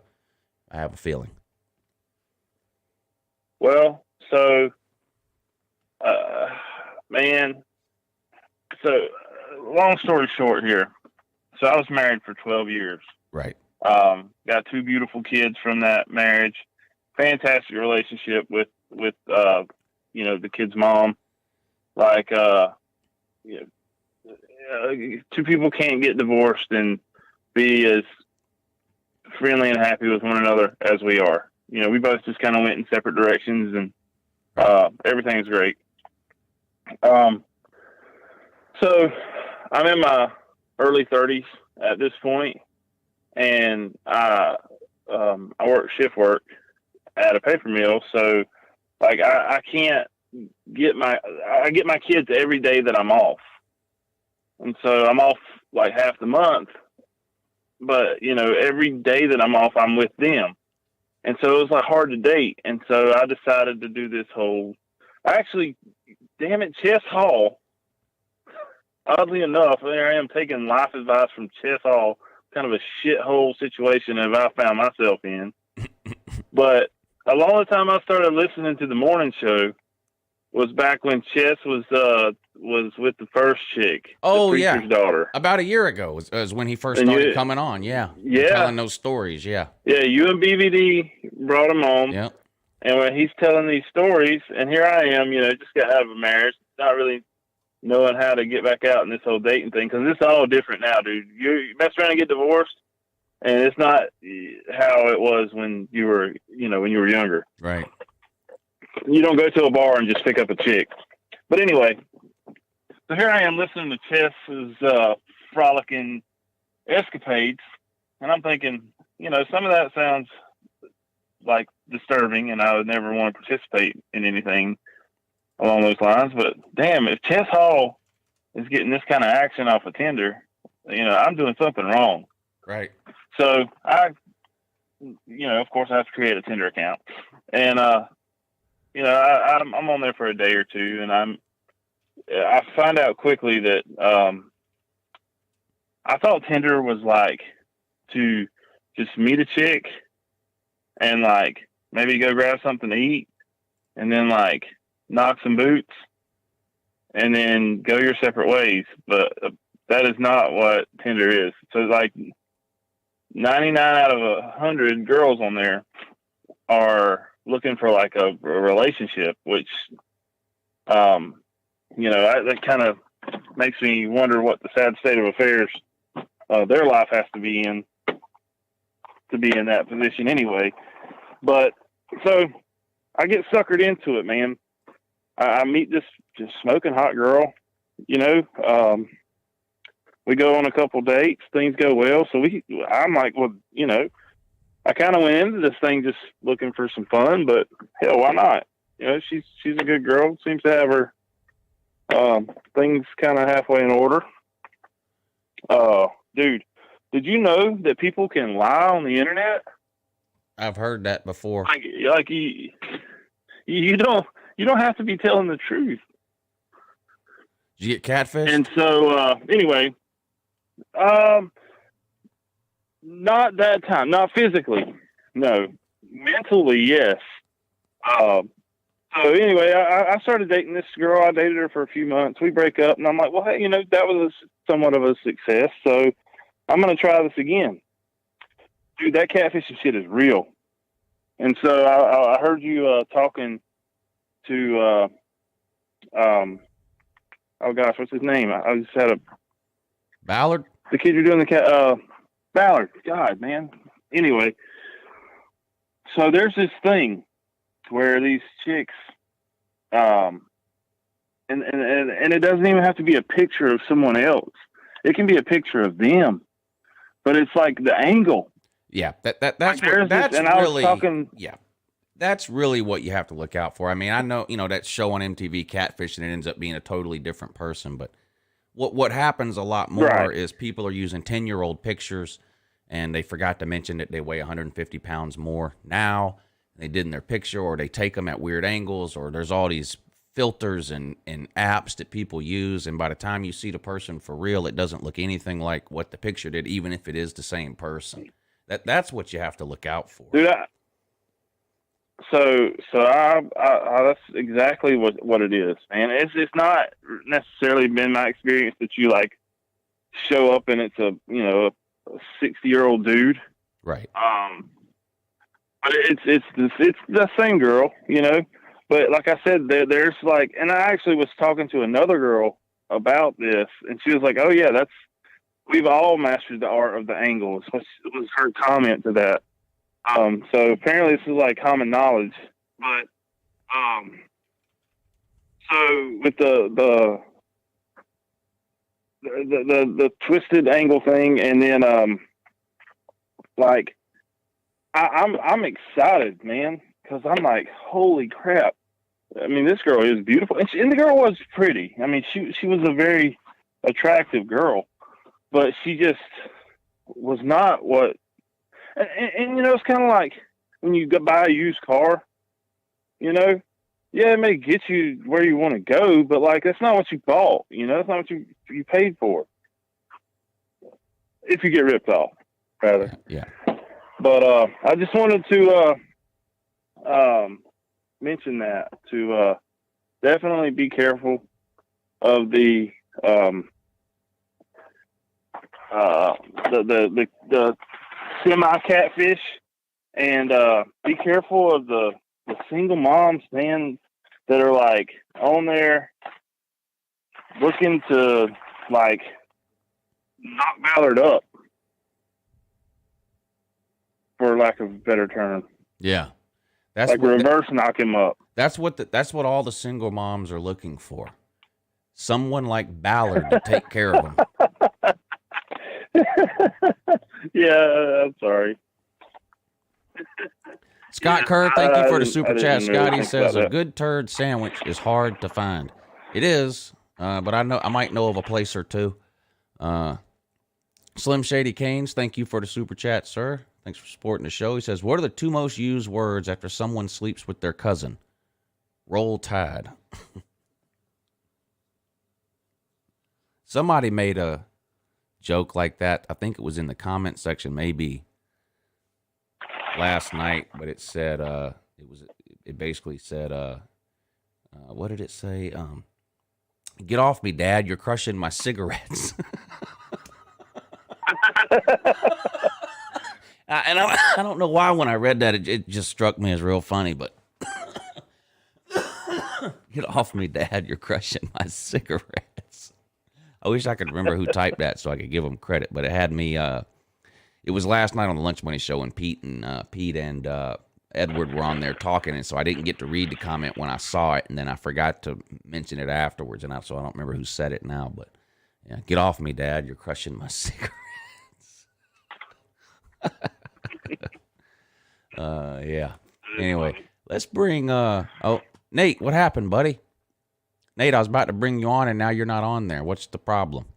have a feeling. Well, so, man. So, long story short here. So I was married for 12 years. Right. Got two beautiful kids from that marriage. Fantastic relationship with the kid's mom. Like, two people can't get divorced and be as friendly and happy with one another as we are. We both just kind of went in separate directions, and everything's great. So I'm in my early 30s, at this point, and I work shift work at a paper mill, so like I can't get my kids every day that I'm off, and so I'm off like half the month, but every day that I'm off, I'm with them, and so it was like hard to date, and so I decided to do this whole. Actually, damn it, Chess Hall. Oddly enough, there I am taking life advice from Chess Hall, kind of a shithole situation that I found myself in. But along the time I started listening to the morning show was back when Chess was with the first chick. Oh, the yeah. preacher's daughter. About a year ago was when he first started coming on. Yeah. Yeah. Telling those stories. Yeah. Yeah, you and BVD brought him on. Yeah. And when he's telling these stories, and here I am, just got out of a marriage, not really knowing how to get back out in this whole dating thing, because it's all different now, dude. You mess around and get divorced, and it's not how it was when you were, when you were younger. Right. You don't go to a bar and just pick up a chick. But anyway, so here I am listening to Chess's frolicking escapades, and I'm thinking, some of that sounds like disturbing, and I would never want to participate in anything along those lines. But damn, if Chess Hall is getting this kind of action off of Tinder, I'm doing something wrong. Right. So I, of course, I have to create a Tinder account, and I'm on there for a day or two, and I find out quickly that I thought Tinder was like to just meet a chick and like maybe go grab something to eat and then like knock some boots and then go your separate ways. But that is not what Tinder is. So like 99 out of 100 girls on there are looking for like a relationship, which, that kind of makes me wonder what the sad state of affairs their life has to be in that position anyway. But so I get suckered into it, man. I meet this just smoking hot girl, we go on a couple dates, things go well. So I'm like, well, I kind of went into this thing just looking for some fun, but hell, why not? She's a good girl, seems to have her things kind of halfway in order. Dude, did you know that people can lie on the internet? I've heard that before. Like you don't have to be telling the truth. Did you get catfish? And so anyway, not that time, not physically, no, mentally, yes. So anyway, I started dating this girl. I dated her for a few months. We break up, and I'm like, well, hey, that was somewhat of a success, so I'm going to try this again. Dude, that catfishing shit is real. And so I heard you talking to, oh gosh, what's his name? I just had Ballard? the kid you're doing the Ballard. God, man. Anyway, so there's this thing where these chicks, and it doesn't even have to be a picture of someone else. It can be a picture of them, but it's like the angle. Yeah, that's Like, that's really what you have to look out for. I mean, I know, that show on MTV, Catfish, and it ends up being a totally different person. But what happens a lot more is people are using 10-year-old pictures, and they forgot to mention that they weigh 150 pounds more now than they did in their picture, or they take them at weird angles, or there's all these filters and apps that people use, and by the time you see the person for real, it doesn't look anything like what the picture did, even if it is the same person. That's what you have to look out for. Dude, so that's exactly what it is, man. It's not necessarily been my experience that you like show up and it's a 60-year-old dude, right? But it's the same girl, But like I said, there's like, and I actually was talking to another girl about this, and she was like, "Oh yeah, we've all mastered the art of the angle." Was her comment to that. So apparently this is like common knowledge. But so with the the twisted angle thing, and then like I'm excited, man, because I'm like, holy crap! I mean, this girl is beautiful, and the girl was pretty. I mean, she was a very attractive girl, but she just was not what. And you know, it's kind of like when you go buy a used car, you know. Yeah, it may get you where you want to go, but like that's not what you bought. You know, that's not what you paid for. If you get ripped off, rather. Yeah. But I just wanted to mention that to definitely be careful of the semi catfish, and be careful of the single moms, man, that are like on there looking to like knock Ballard up, for lack of a better term. Yeah. That's like reverse knock him up. That's what all the single moms are looking for. Someone like Ballard to take care of them. Yeah, I'm sorry. Scott Kerr, thank you for the I super didn't chat. really Scotty think says about a that. good turd sandwich is hard to find. It is, but I might know of a place or two. Slim Shady Canes, thank you for the super chat, sir. Thanks for supporting the show. He says, what are the two most used words after someone sleeps with their cousin? Roll Tide. Somebody made a joke like that. I think it was in the comment section, maybe last night, but it said it basically said what did it say? Get off me, Dad, you're crushing my cigarettes. And I don't know why when I read that it just struck me as real funny, but get off me, Dad, you're crushing my cigarettes. I wish I could remember who typed that so I could give them credit, but it had me it was last night on the Lunch Money Show, and Pete and Edward were on there talking, and so I didn't get to read the comment when I saw it, and then I forgot to mention it afterwards, and so I don't remember who said it now, but yeah, get off me, Dad, you're crushing my cigarettes. Yeah. Anyway, let's bring Nate, what happened, buddy? Nate, I was about to bring you on, and now you're not on there. What's the problem?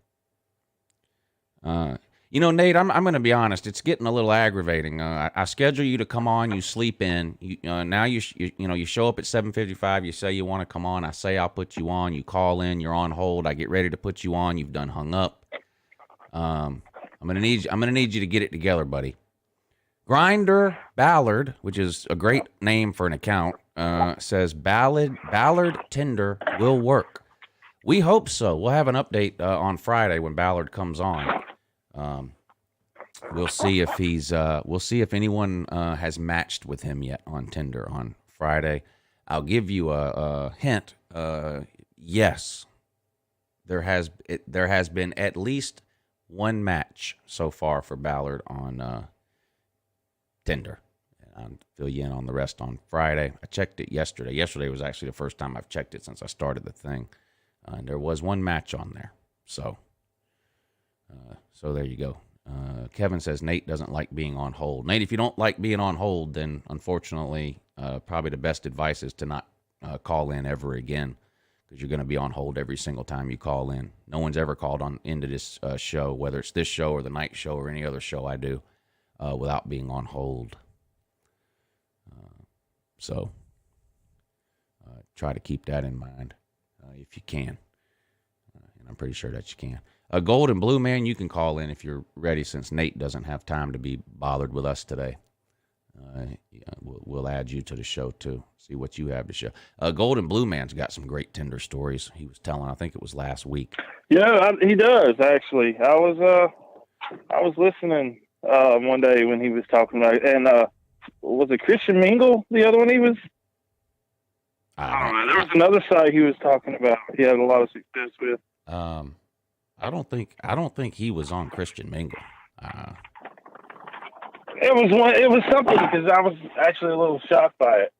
Nate, I'm going to be honest. It's getting a little aggravating. I schedule you to come on. You sleep in. Now you show up at 7:55. You say you want to come on. I say I'll put you on. You call in. You're on hold. I get ready to put you on. You've done hung up. I'm going to need you to get it together, buddy. Grinder Ballard, which is a great name for an account, says Ballard Tinder will work. We hope so. We'll have an update on Friday when Ballard comes on. We'll see if anyone has matched with him yet on Tinder on Friday. I'll give you a hint. Yes, there has been at least one match so far for Ballard on Tinder. I'll fill you in on the rest on Friday. I checked it yesterday. Yesterday was actually the first time I've checked it since I started the thing. And there was one match on there. So there you go. Kevin says Nate doesn't like being on hold. Nate, if you don't like being on hold, then unfortunately, probably the best advice is to not call in ever again, because you're going to be on hold every single time you call in. No one's ever called on into this show, whether it's this show or the night show or any other show I do, without being on hold. So try to keep that in mind if you can. And I'm pretty sure that you can. Gold and Blue Man, you can call in if you're ready, since Nate doesn't have time to be bothered with us today. We'll add you to the show, too. See what you have to show. Gold and Blue Man's got some great Tinder stories. He was telling, I think it was last week. Yeah, he does, actually. I was listening one day when he was talking about it, and was it Christian Mingle, the other one he was? I don't know. There was another site he was talking about. He had a lot of success with. I don't think he was on Christian Mingle. It was something, because I was actually a little shocked by it.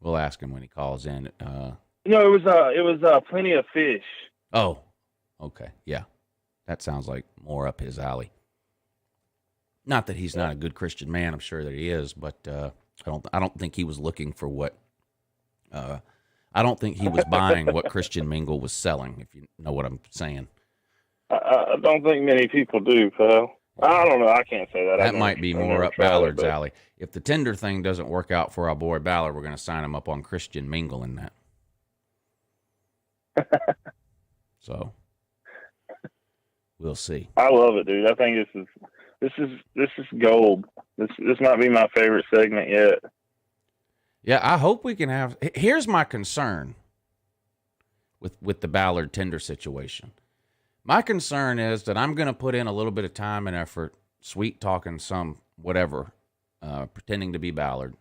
We'll ask him when he calls in. No, it was Plenty of Fish. Oh, okay, yeah, that sounds like more up his alley. Not that he's not a good Christian man. I'm sure that he is, but I don't think he was looking for what. I don't think he was buying what Christian Mingle was selling. If you know what I'm saying. I don't think many people do, pal. I don't know. I can't say that. That might be more up Ballard's alley. If the Tinder thing doesn't work out for our boy Ballard, we're going to sign him up on Christian Mingle in that. So we'll see. I love it, dude. I think this is gold. This might be my favorite segment yet. Yeah, I hope we can have. Here's my concern with the Ballard Tinder situation. My concern is that I'm going to put in a little bit of time and effort, sweet talking some whatever, pretending to be Ballard.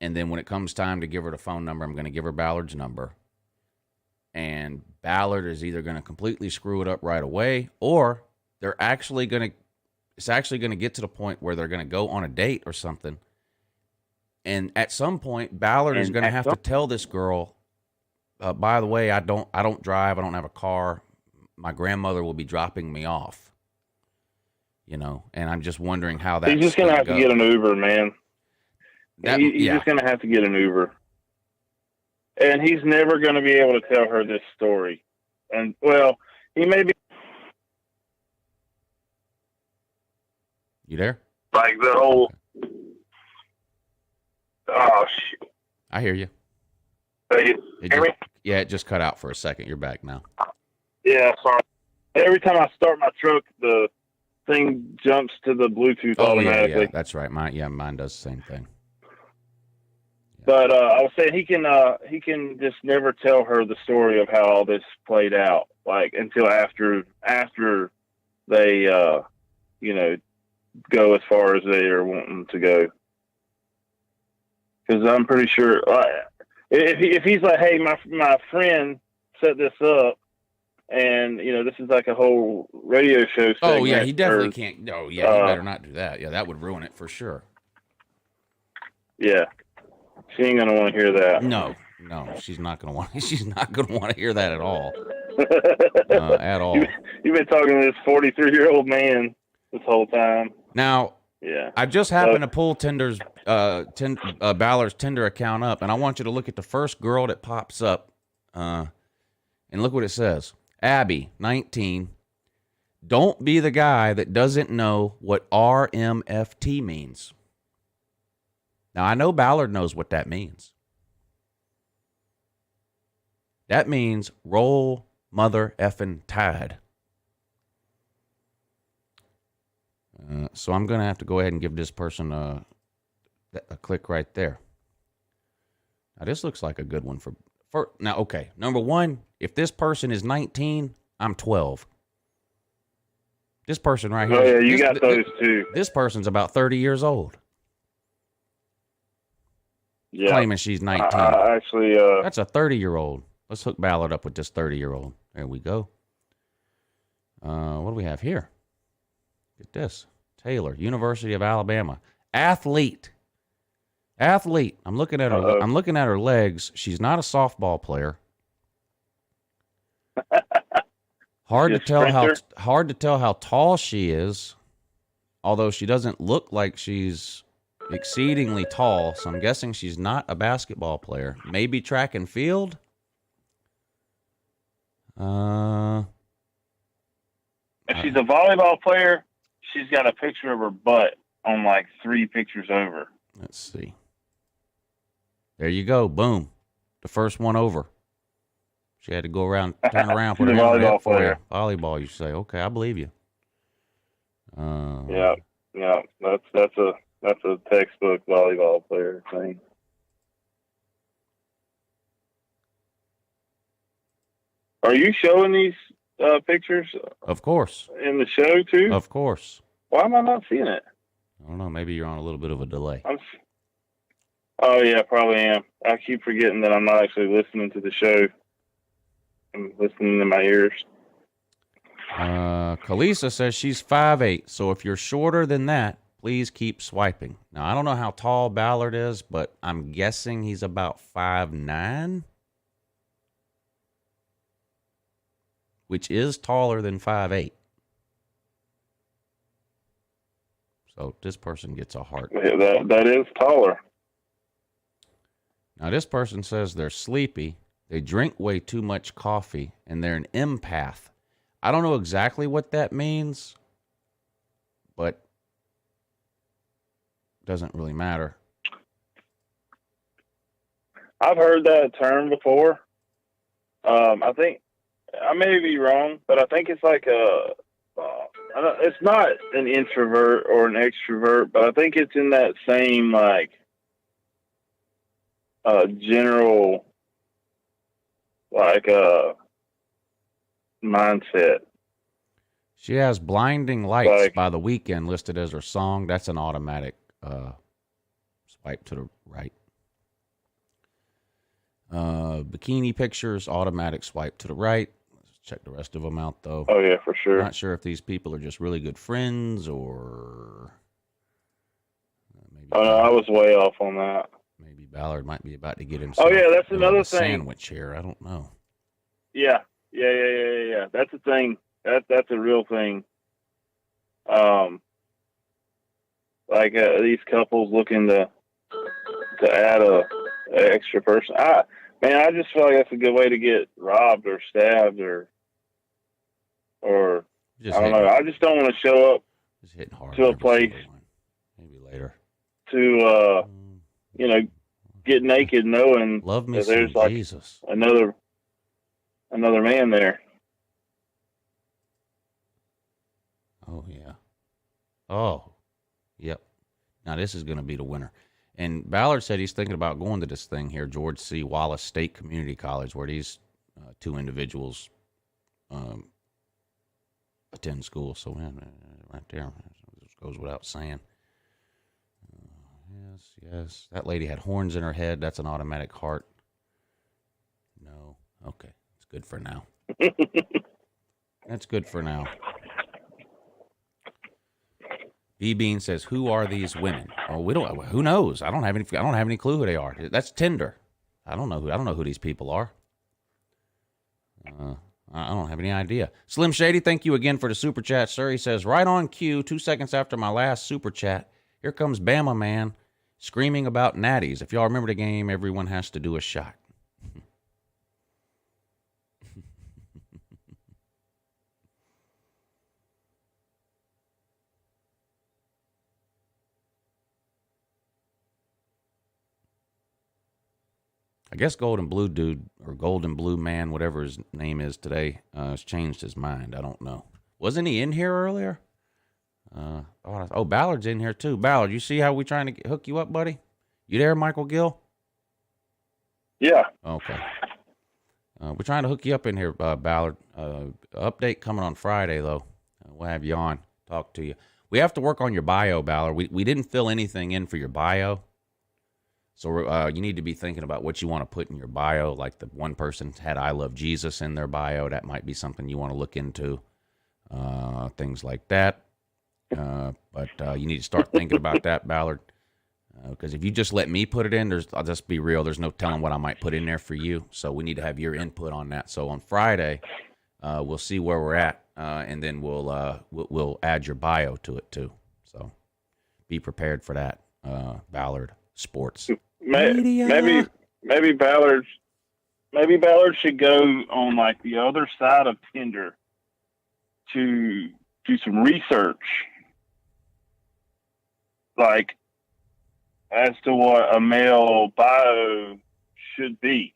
And then when it comes time to give her the phone number, I'm going to give her Ballard's number. And Ballard is either going to completely screw it up right away, or it's actually going to get to the point where they're going to go on a date or something. And at some point, Ballard is going to have to tell this girl, by the way, I don't drive. I don't have a car. My grandmother will be dropping me off. You know, and I'm just wondering how that's He's just going to have to get an Uber, man. He's just going to have to get an Uber. And he's never going to be able to tell her this story. And, well, he may be. You there? Like the whole. Oh, shoot. I hear you. Yeah, it just cut out for a second. You're back now. Yeah, sorry. Every time I start my truck, the thing jumps to the Bluetooth automatically. Yeah, that's right. Mine does the same thing. But I was saying he can just never tell her the story of how all this played out, like until after they go as far as they are wanting to go. Because I'm pretty sure if he's like, hey, my friend set this up, and this is like a whole radio show segment. Oh yeah, he definitely can't. No, yeah, he better not do that. Yeah, that would ruin it for sure. Yeah. She ain't gonna want to hear that. No, she's not gonna want. She's not gonna want to hear that at all. At all. You've been talking to this 43-year-old man this whole time. Now, yeah, I just happened to pull Ballard's Tinder account up, and I want you to look at the first girl that pops up, and look what it says: Abby, 19. Don't be the guy that doesn't know what RMFT means. Now, I know Ballard knows what that means. That means roll mother effing tide. So I'm going to have to go ahead and give this person a click right there. Now, this looks like a good one for now, okay. Number one, if this person is 19, I'm 12. This person right here. Oh, yeah, you got those too. This person's about 30 years old. Yeah. Claiming she's 19. Actually, that's a 30-year-old. Let's hook Ballard up with this 30-year-old. There we go. What do we have here? Get this. Taylor, University of Alabama. Athlete. I'm looking at her. I'm looking at her legs. She's not a softball player. Hard to tell how tall she is. Although she doesn't look like she's exceedingly tall, so I'm guessing she's not a basketball player. Maybe track and field. If she's a volleyball player, she's got a picture of her butt on like 3 pictures over. Let's see. There you go. Boom. The first one over. She had to go around, turn around, put her hand on her hip for you. Volleyball, you say. Okay, I believe you. Yeah. That's a textbook volleyball player thing. Are you showing these pictures? Of course. In the show too? Of course. Why am I not seeing it? I don't know. Maybe you're on a little bit of a delay. Oh yeah, probably am. I keep forgetting that I'm not actually listening to the show. I'm listening in my ears. Kalisa says she's 5'8", so if you're shorter than that, please keep swiping. Now, I don't know how tall Ballard is, but I'm guessing he's about 5'9". which is taller than 5'8". So this person gets a heart. Yeah, that is taller. Now, this person says they're sleepy, they drink way too much coffee, and they're an empath. I don't know exactly what that means, but doesn't really matter. I've heard that term before. I think I may be wrong, but I think it's like it's not an introvert or an extrovert, but I think it's in that same like general like mindset. She has Blinding Lights by The Weeknd listed as her song. That's an automatic swipe to the right. Bikini pictures, automatic swipe to the right. Let's check the rest of them out, though. Oh, yeah, for sure. Not sure if these people are just really good friends or maybe. Oh, no, I was way off on that. Maybe Ballard might be about to get himself. Oh, yeah, that's another thing. Sandwich here. I don't know. Yeah. That's a thing. That's a real thing. Like these couples looking to add an extra person. I just feel like that's a good way to get robbed or stabbed or I don't know. I just don't want to show up to a place maybe later to get naked knowing love me that there's some like Jesus. another man there. Oh yeah. Oh, yep. Now this is going to be the winner. And Ballard said he's thinking about going to this thing here, George C. Wallace State Community College, where these two individuals attend school. So right there, it goes without saying. Yes. That lady had horns in her head. That's an automatic heart. No. Okay. It's good for now. That's good for now. B Bean says, "Who are these women?" Oh, we don't. Who knows? I don't have any clue who they are. That's Tinder. I don't know who these people are. I don't have any idea. Slim Shady, thank you again for the super chat, sir. He says, right on cue, 2 seconds after my last super chat, here comes Bama Man screaming about natties. If y'all remember the game, everyone has to do a shot. I guess Golden Blue Dude or Golden Blue Man, whatever his name is today, has changed his mind. I don't know. Wasn't he in here earlier? Ballard's in here too. Ballard, you see how we trying to hook you up, buddy? You there, Michael Gill? Yeah. Okay. We're trying to hook you up in here, Ballard. Update coming on Friday, though. We'll have you on, talk to you. We have to work on your bio, Ballard. We didn't fill anything in for your bio. So you need to be thinking about what you want to put in your bio. Like the one person had "I love Jesus" in their bio. That might be something you want to look into. Things like that. But you need to start thinking about that, Ballard. Because if you just let me put it in, I'll just be real. There's no telling what I might put in there for you. So we need to have your input on that. So on Friday, we'll see where we're at, and then we'll add your bio to it too. So be prepared for that, Ballard Sports. Maybe Ballard should go on like the other side of Tinder to do some research, like as to what a male bio should be.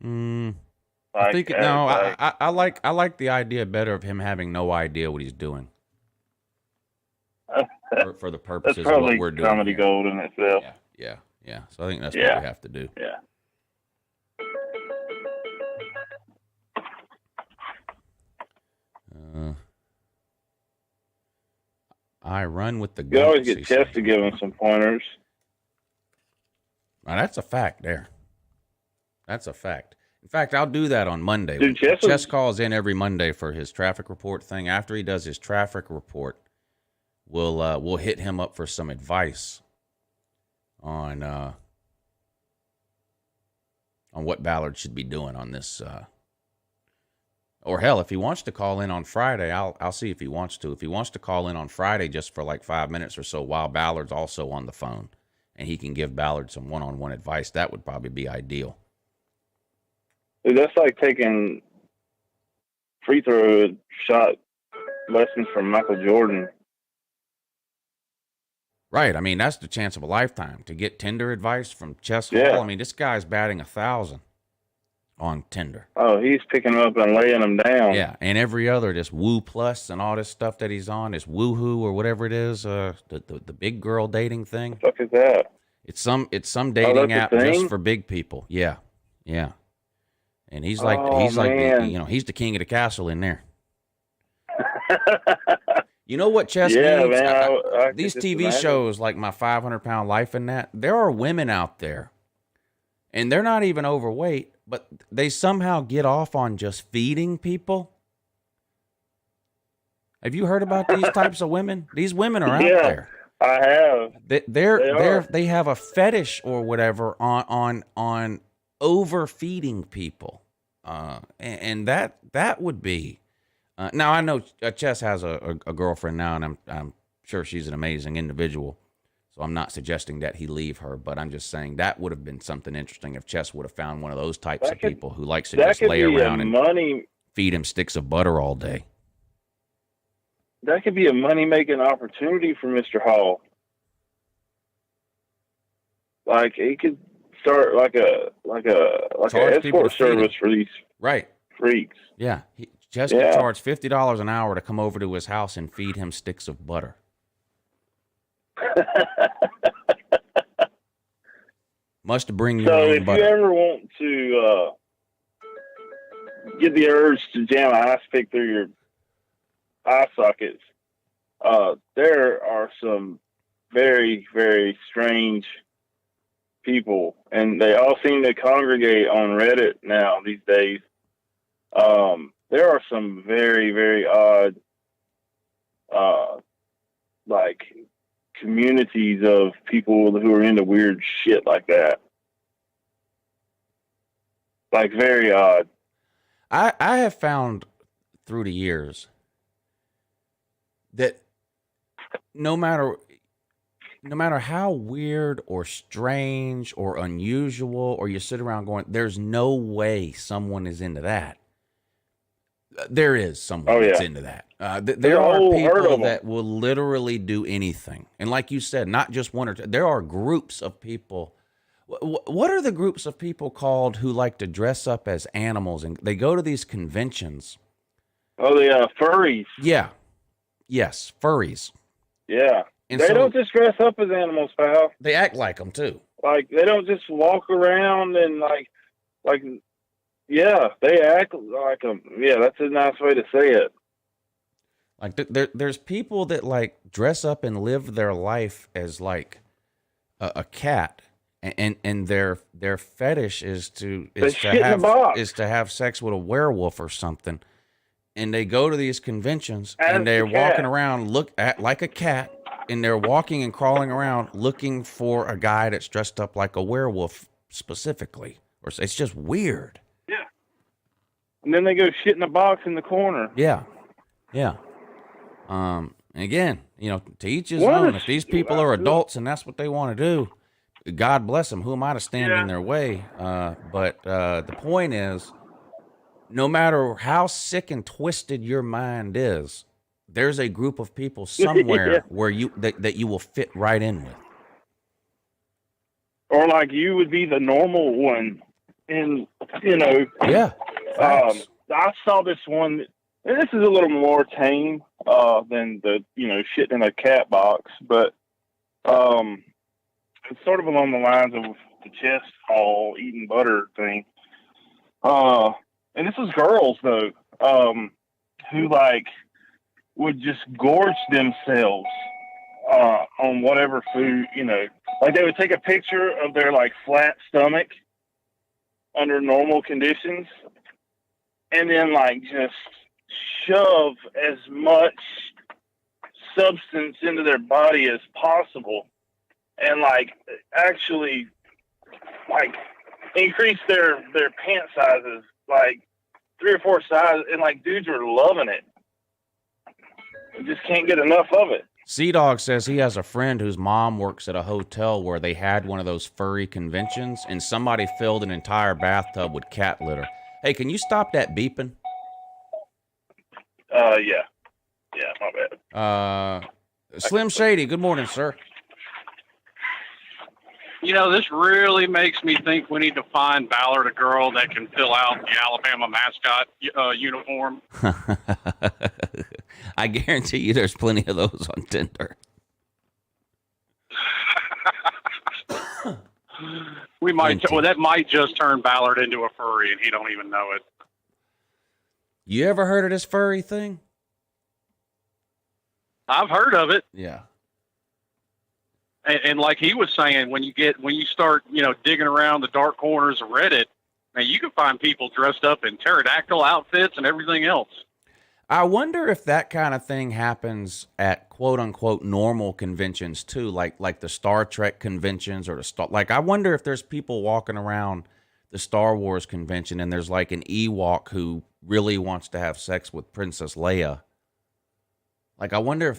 I think I like the idea better of him having no idea what he's doing. For the purposes of what we're doing. Comedy gold in itself. Yeah. So I think that's what we have to do. Yeah. I run with the You always get Chess to give him some pointers. Now, that's a fact there. That's a fact. In fact, I'll do that on Monday. Dude, Chess calls in every Monday for his traffic report thing. After he does his traffic report, we'll hit him up for some advice on what Ballard should be doing on this Or hell, if he wants to call in on Friday, I'll see if he wants to. If he wants to call in on Friday just for like 5 minutes or so while Ballard's also on the phone, and he can give Ballard some one-on-one advice, that would probably be ideal. Dude, that's like taking free throw shot lessons from Michael Jordan. Right. I mean, that's the chance of a lifetime to get Tinder advice from Chess Hall. Yeah. I mean, this guy's batting 1,000 on Tinder. Oh, he's picking them up and laying them down. Yeah, and every other, this Woo Plus and all this stuff that he's on, this Woohoo or whatever it is, the big girl dating thing. What the fuck is that? It's some dating that's app a just thing? for big people. Yeah, yeah. And he's Oh, like man. he's the king of the castle in there. You know what Chess Yeah, needs? man, I could These just TV imagine. shows like My 500-Pound Life and that, there are women out there, and they're not even overweight, but they somehow get off on just feeding people. Have you heard about these types of women? These women are out Yeah. there. I have. They have a fetish or whatever on overfeeding people, and that would be. Now I know Chess has a girlfriend now, and I'm sure she's an amazing individual. So I'm not suggesting that he leave her, but I'm just saying that would have been something interesting if Chess would have found one of those types of people who likes to just lay around and feed him sticks of butter all day. That could be a money-making opportunity for Mr. Hall. Like he could start like an Charge people escort to feed him. service for these Right. freaks. Yeah. Chess could charge $50 an hour to come over to his house and feed him sticks of butter. Must bring your So own if butter. you ever want to get the urge to jam an ice pick through your eye sockets, there are some very, very strange people, and they all seem to congregate on Reddit now these days. There are some very, very odd, like communities of people who are into weird shit like that. Like very odd. I have found through the years that no matter how weird or strange or unusual, or you sit around going, there's no way someone is into that. There is someone that's into that. There are people that will literally do anything. And like you said, not just one or two. There are groups of people. What are the groups of people called who like to dress up as animals? And they go to these conventions. Oh, the furries. Yeah. Yes, furries. Yeah. And they so don't just dress up as animals, pal. they act like them, too. Like, they don't just walk around and, like, yeah, they act like them. Yeah, that's a nice way to say it. Like, there's people that, like, dress up and live their life as, like, a cat. And their fetish is to have sex with a werewolf or something. And they go to these conventions and they're walking around like a cat, and they're walking and crawling around looking for a guy that's dressed up like a werewolf specifically. Or it's just weird. Yeah. And then they go shit in a box in the corner. Yeah. Yeah. Again, to each his own. If these people are adults and that's what they want to do, God bless them. Who am I to stand in their way? But the point is, no matter how sick and twisted your mind is, there's a group of people somewhere where that you will fit right in with. Or like you would be the normal one. And, Yeah. I saw this one, and this is a little more tame than the, shit in a cat box, but it's sort of along the lines of the Chess Hall eating butter thing. And this was girls, though, who, like, would just gorge themselves on whatever food, Like, they would take a picture of their, like, flat stomach under normal conditions and then, like, just shove as much substance into their body as possible and, like, actually, like, increase their pant sizes, like, 3 or 4 sizes, and like dudes are loving it. You just can't get enough of it. Sea-Dog says he has a friend whose mom works at a hotel where they had one of those furry conventions, and somebody filled an entire bathtub with cat litter. Hey, can you stop that beeping? Yeah. Yeah, my bad. Slim Shady, good morning, sir. You know, this really makes me think we need to find Ballard a girl that can fill out the Alabama mascot uniform. I guarantee you there's plenty of those on Tinder. That might just turn Ballard into a furry and he don't even know it. You ever heard of this furry thing? I've heard of it. Yeah. And like he was saying, when you start, digging around the dark corners of Reddit, man, you can find people dressed up in pterodactyl outfits and everything else. I wonder if that kind of thing happens at quote unquote normal conventions too, like the Star Trek conventions or I wonder if there's people walking around the Star Wars convention and there's like an Ewok who really wants to have sex with Princess Leia. Like I wonder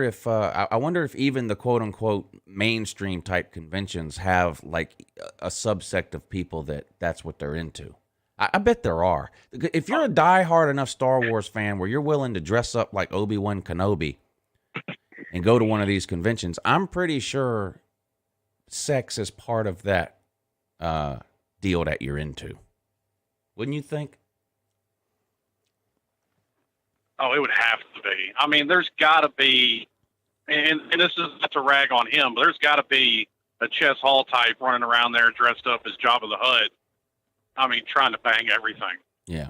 if even the quote unquote mainstream type conventions have like a subsect of people that's what they're into. I bet there are. If you're a diehard enough Star Wars fan where you're willing to dress up like Obi-Wan Kenobi and go to one of these conventions, I'm pretty sure sex is part of that deal that you're into. Wouldn't you think? Oh, it would have to be. I mean, there's got to be, and this is not to rag on him, but there's got to be a Chess Hall type running around there dressed up as Jabba the Hutt. I mean, trying to bang everything. Yeah.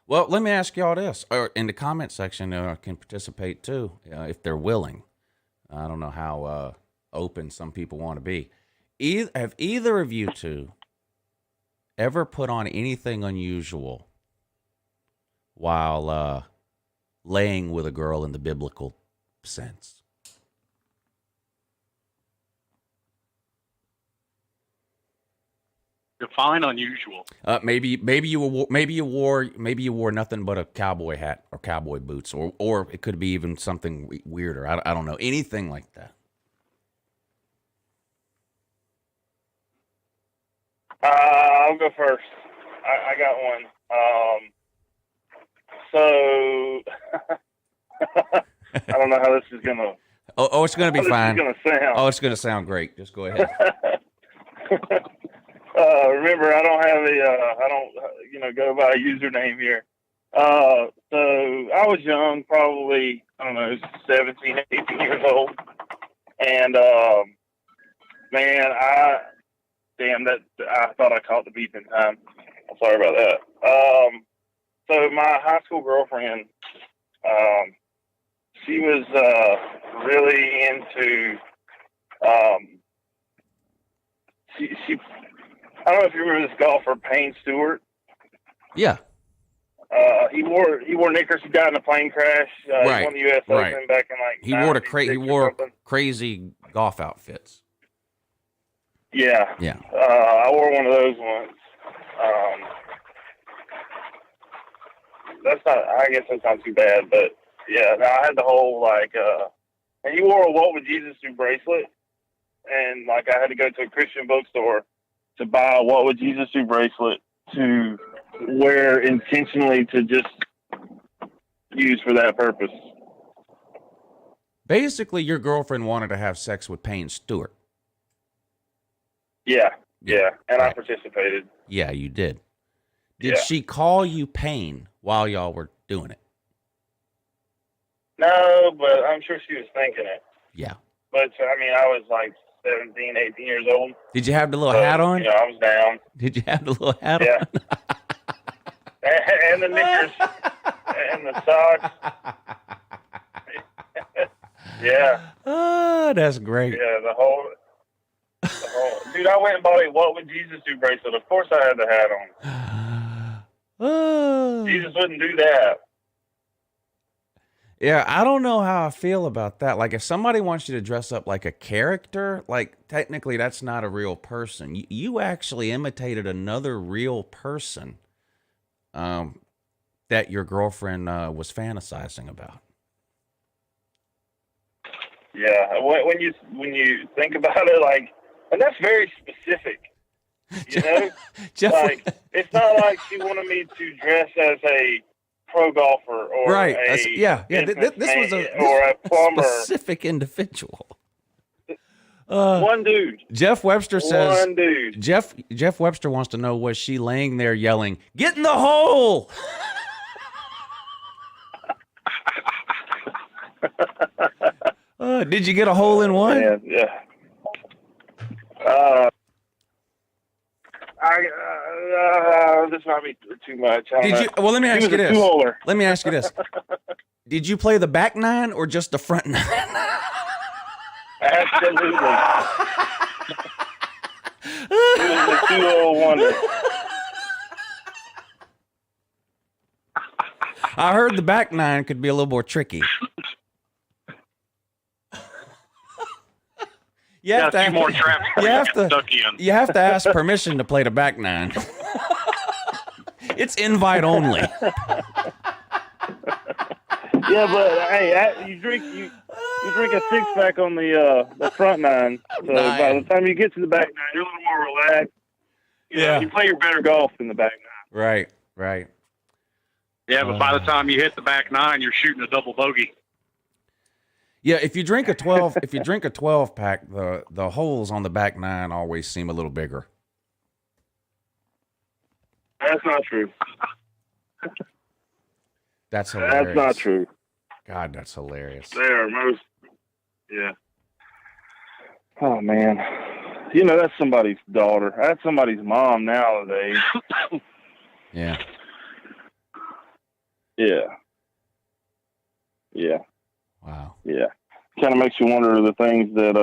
Well, let me ask y'all this. Or in the comment section, can participate too, if they're willing. I don't know how open some people want to be. Have either of you two ever put on anything unusual while laying with a girl in the biblical sense? Define unusual. Maybe you wore nothing but a cowboy hat or cowboy boots, or it could be even something weirder. I don't know, anything like that. I'll go first. I got one. So I don't know how this is gonna. Oh, it's gonna be fine. Gonna sound. Oh, it's gonna sound great. Just go ahead. Remember, I don't have go by a username here. So I was young, probably, 17, 18 years old. And, man, I thought I caught the beep in time. I'm sorry about that. So my high school girlfriend, she was, really into, she I don't know if you remember this golfer, Payne Stewart. Yeah. He wore knickers. He died in a plane crash. Right. He won the U.S. Open back in he wore crazy golf outfits. Yeah. Yeah. I wore one of those once. I guess that's not too bad, but yeah. No, I had the whole and he wore a "What Would Jesus Do" bracelet, and I had to go to a Christian bookstore to buy a "What Would Jesus Do" bracelet to wear intentionally to just use for that purpose. Basically, your girlfriend wanted to have sex with Payne Stewart. Yeah, and right. I participated. Yeah, you did. Did she call you Payne while y'all were doing it? No, but I'm sure she was thinking it. Yeah. But, I was like 17, 18 years old. Did you have the little hat on? I was down. Did you have the little hat Yeah. on? And the knickers. And the socks. Yeah. Oh, that's great. Yeah, the whole... Dude, I went and bought a "What Would Jesus Do" bracelet. Of course I had the hat on. Oh. Jesus wouldn't do that. Yeah, I don't know how I feel about that. Like, if somebody wants you to dress up like a character, like, technically that's not a real person. You actually imitated another real person that your girlfriend was fantasizing about? Yeah, when you think about it, like, and that's very specific. You know, Jeff, like it's not like she wanted me to dress as a pro golfer or right? a This was or a plumber. Specific individual. One dude. Jeff Webster says. One dude. Jeff Webster wants to know, was she laying there yelling, "Get in the hole"? Did you get a hole in one? Yeah. This might be too much. Did you? Well, let me ask you this. Two-holer. Let me ask you this. Did you play the back nine or just the front nine? Absolutely. It was a 2-hole wonder. I heard the back nine could be a little more tricky. You have a few more traps you have to ask permission to play the back nine. It's invite only. Yeah, but hey, you drink a 6-pack on the front nine. So Nice. by the time you get to the back nine, you're a little more relaxed. You know, you play your better golf in the back nine. Right. Yeah, but by the time you hit the back nine, you're shooting a double bogey. Yeah, if you drink a 12 pack, the holes on the back nine always seem a little bigger. That's not true. That's hilarious. That's not true. God, that's hilarious. They are most. Yeah. Oh man, you know that's somebody's daughter. That's somebody's mom nowadays. Yeah. Yeah. Wow. Yeah. Kind of makes you wonder the things that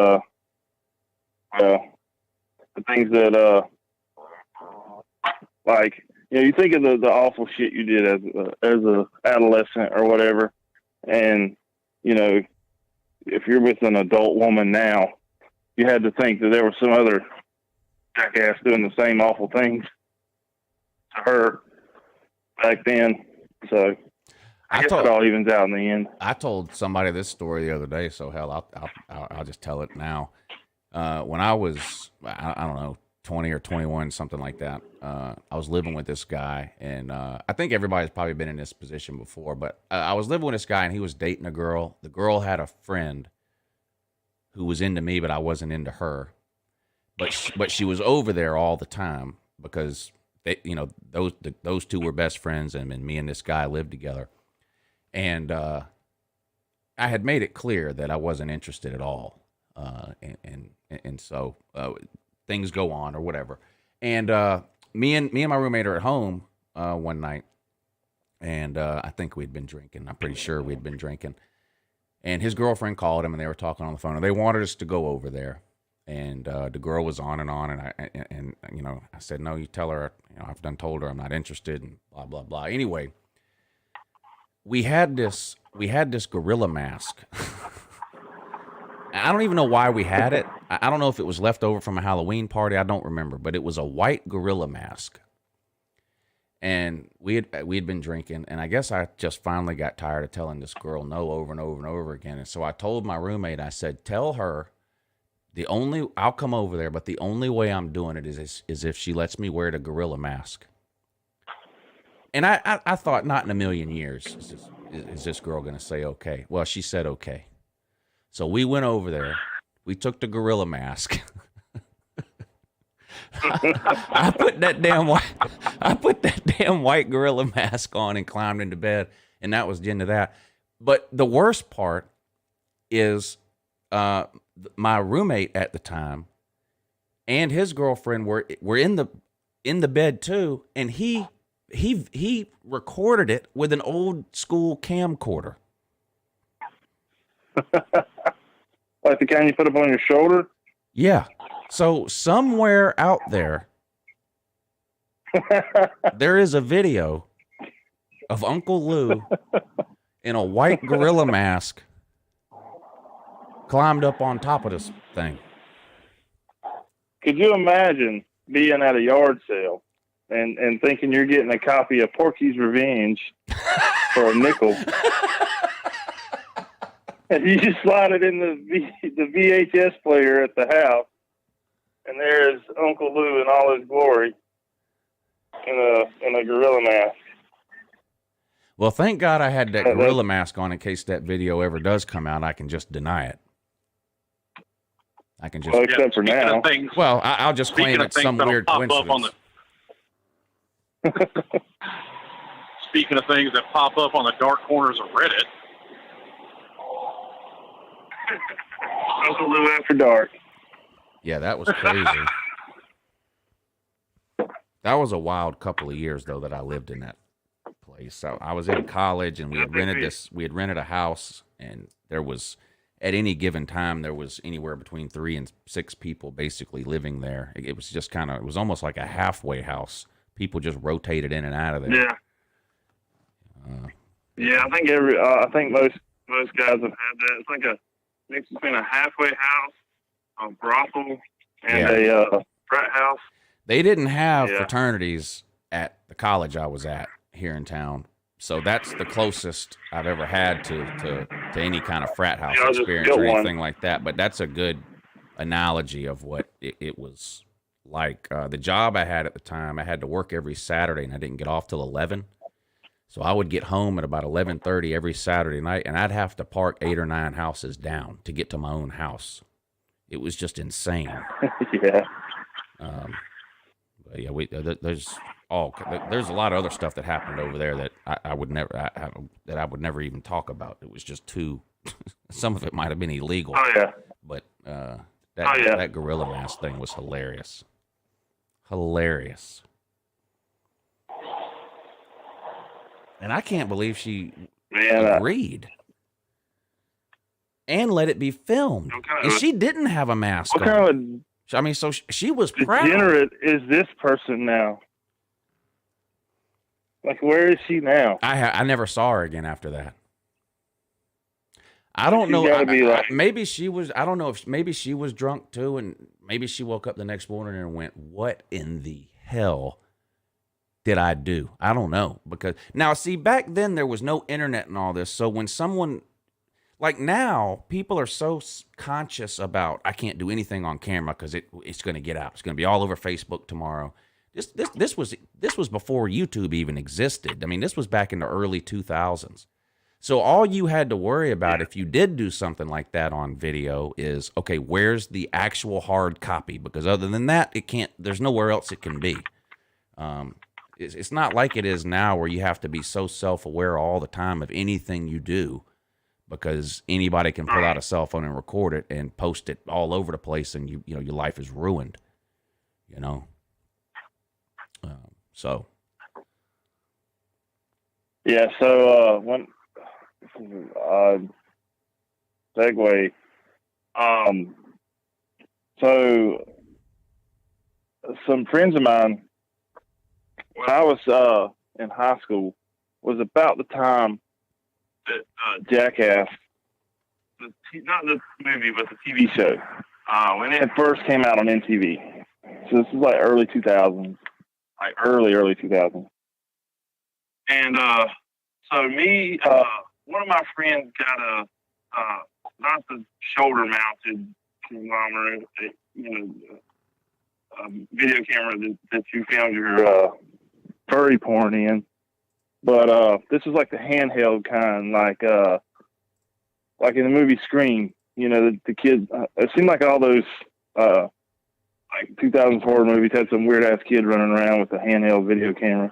like, you know, you think of the awful shit you did as a adolescent or whatever, and you know, if you're with an adult woman now, you had to think that there was some other jackass doing the same awful things to her back then. So I guess it all evens out in the end. I told somebody this story the other day, so hell, I'll just tell it now. When I was, I don't know, 20 or 21, something like that, I was living with this guy, and I think everybody's probably been in this position before, but I was living with this guy, and he was dating a girl. The girl had a friend who was into me, but I wasn't into her. But she was over there all the time because they, you know, those two were best friends, and me and this guy lived together. And I had made it clear that I wasn't interested at all, and so things go on or whatever. And me and my roommate are at home one night, and I think we'd been drinking. I'm pretty sure we'd been drinking. And his girlfriend called him, and they were talking on the phone. And they wanted us to go over there. And the girl was on, and you know, I said, no, you tell her, you know, I've done told her I'm not interested, and blah blah blah. Anyway, we had this gorilla mask. I don't even know why we had it. I don't know if it was left over from a Halloween party. I don't remember, but it was a white gorilla mask. And we had been drinking, and I guess I just finally got tired of telling this girl no over and over and over again. And so I told my roommate, I said, tell her I'll come over there, but the only way I'm doing it is if she lets me wear the gorilla mask. And I thought, not in a million years is this girl going to say okay. Well, she said okay. So we went over there. We took the gorilla mask. I put that damn white gorilla mask on and climbed into bed, and that was the end of that. But the worst part is my roommate at the time and his girlfriend were in the bed too, and he recorded it with an old school camcorder. Like the kind you put up on your shoulder? Yeah. So somewhere out there, there is a video of Uncle Lou in a white gorilla mask climbed up on top of this thing. Could you imagine being at a yard sale and thinking you're getting a copy of Porky's Revenge for a nickel. And you just slide it in the VHS player at the house, and there's Uncle Lou in all his glory in a gorilla mask. Well, thank God I had that gorilla mask on in case that video ever does come out. I can just deny it. I can just. Well, except for now. Well, I'll just claim it's some weird coincidence. Speaking of things that pop up on the dark corners of Reddit. Uncle Lou After Dark. Yeah, that was crazy. That was a wild couple of years, though, that I lived in that place. So I was in college, and we had rented a house, and there was, at any given time, there was anywhere between 3 and 6 people basically living there. It was just kind of, it was almost like a halfway house. People just rotated in and out of there. Yeah. Yeah, I think most guys have had that. It's like a mix between a halfway house, a brothel, and a frat house. They didn't have fraternities at the college I was at here in town, so that's the closest I've ever had to any kind of frat house experience or anything like that. But that's a good analogy of what it was like. The job I had at the time, I had to work every Saturday, and I didn't get off till 11. So I would get home at about 11:30 every Saturday night, and I'd have to park 8 or 9 houses down to get to my own house. It was just insane. Yeah. But yeah, there's a lot of other stuff that happened over there that I would never even talk about. It was just too. Some of it might have been illegal. Oh yeah. But that gorilla mask thing was hilarious. Hilarious. And I can't believe she agreed and let it be filmed. And she didn't have a mask on. I mean, so she was proud. Degenerate is this person now? Like, where is she now? I never saw her again after that. I don't know. Maybe she was. I don't know if maybe she was drunk too, and maybe she woke up the next morning and went, "What in the hell did I do?" I don't know, because now see, back then there was no internet and all this. So when someone, like now, people are so conscious about, I can't do anything on camera because it's going to get out. It's going to be all over Facebook tomorrow. This was before YouTube even existed. I mean, this was back in the early 2000s. So all you had to worry about if you did do something like that on video is, okay, where's the actual hard copy? Because other than that, it can't. There's nowhere else it can be. It's not like it is now where you have to be so self-aware all the time of anything you do, because anybody can pull out a cell phone and record it and post it all over the place, and your life is ruined. So. Yeah. So when segue. So some friends of mine, when I was in high school, was about the time that Jackass, not the movie, but the TV show, when it first came out on MTV. So this is like early 2000s, like early 2000s. And so me, one of my friends got a not the shoulder-mounted conglomerate, video camera that you found your furry porn in, but this is like the handheld kind, like in the movie Scream. The kids. It seemed like all those like 2004 movies had some weird ass kid running around with a handheld video camera.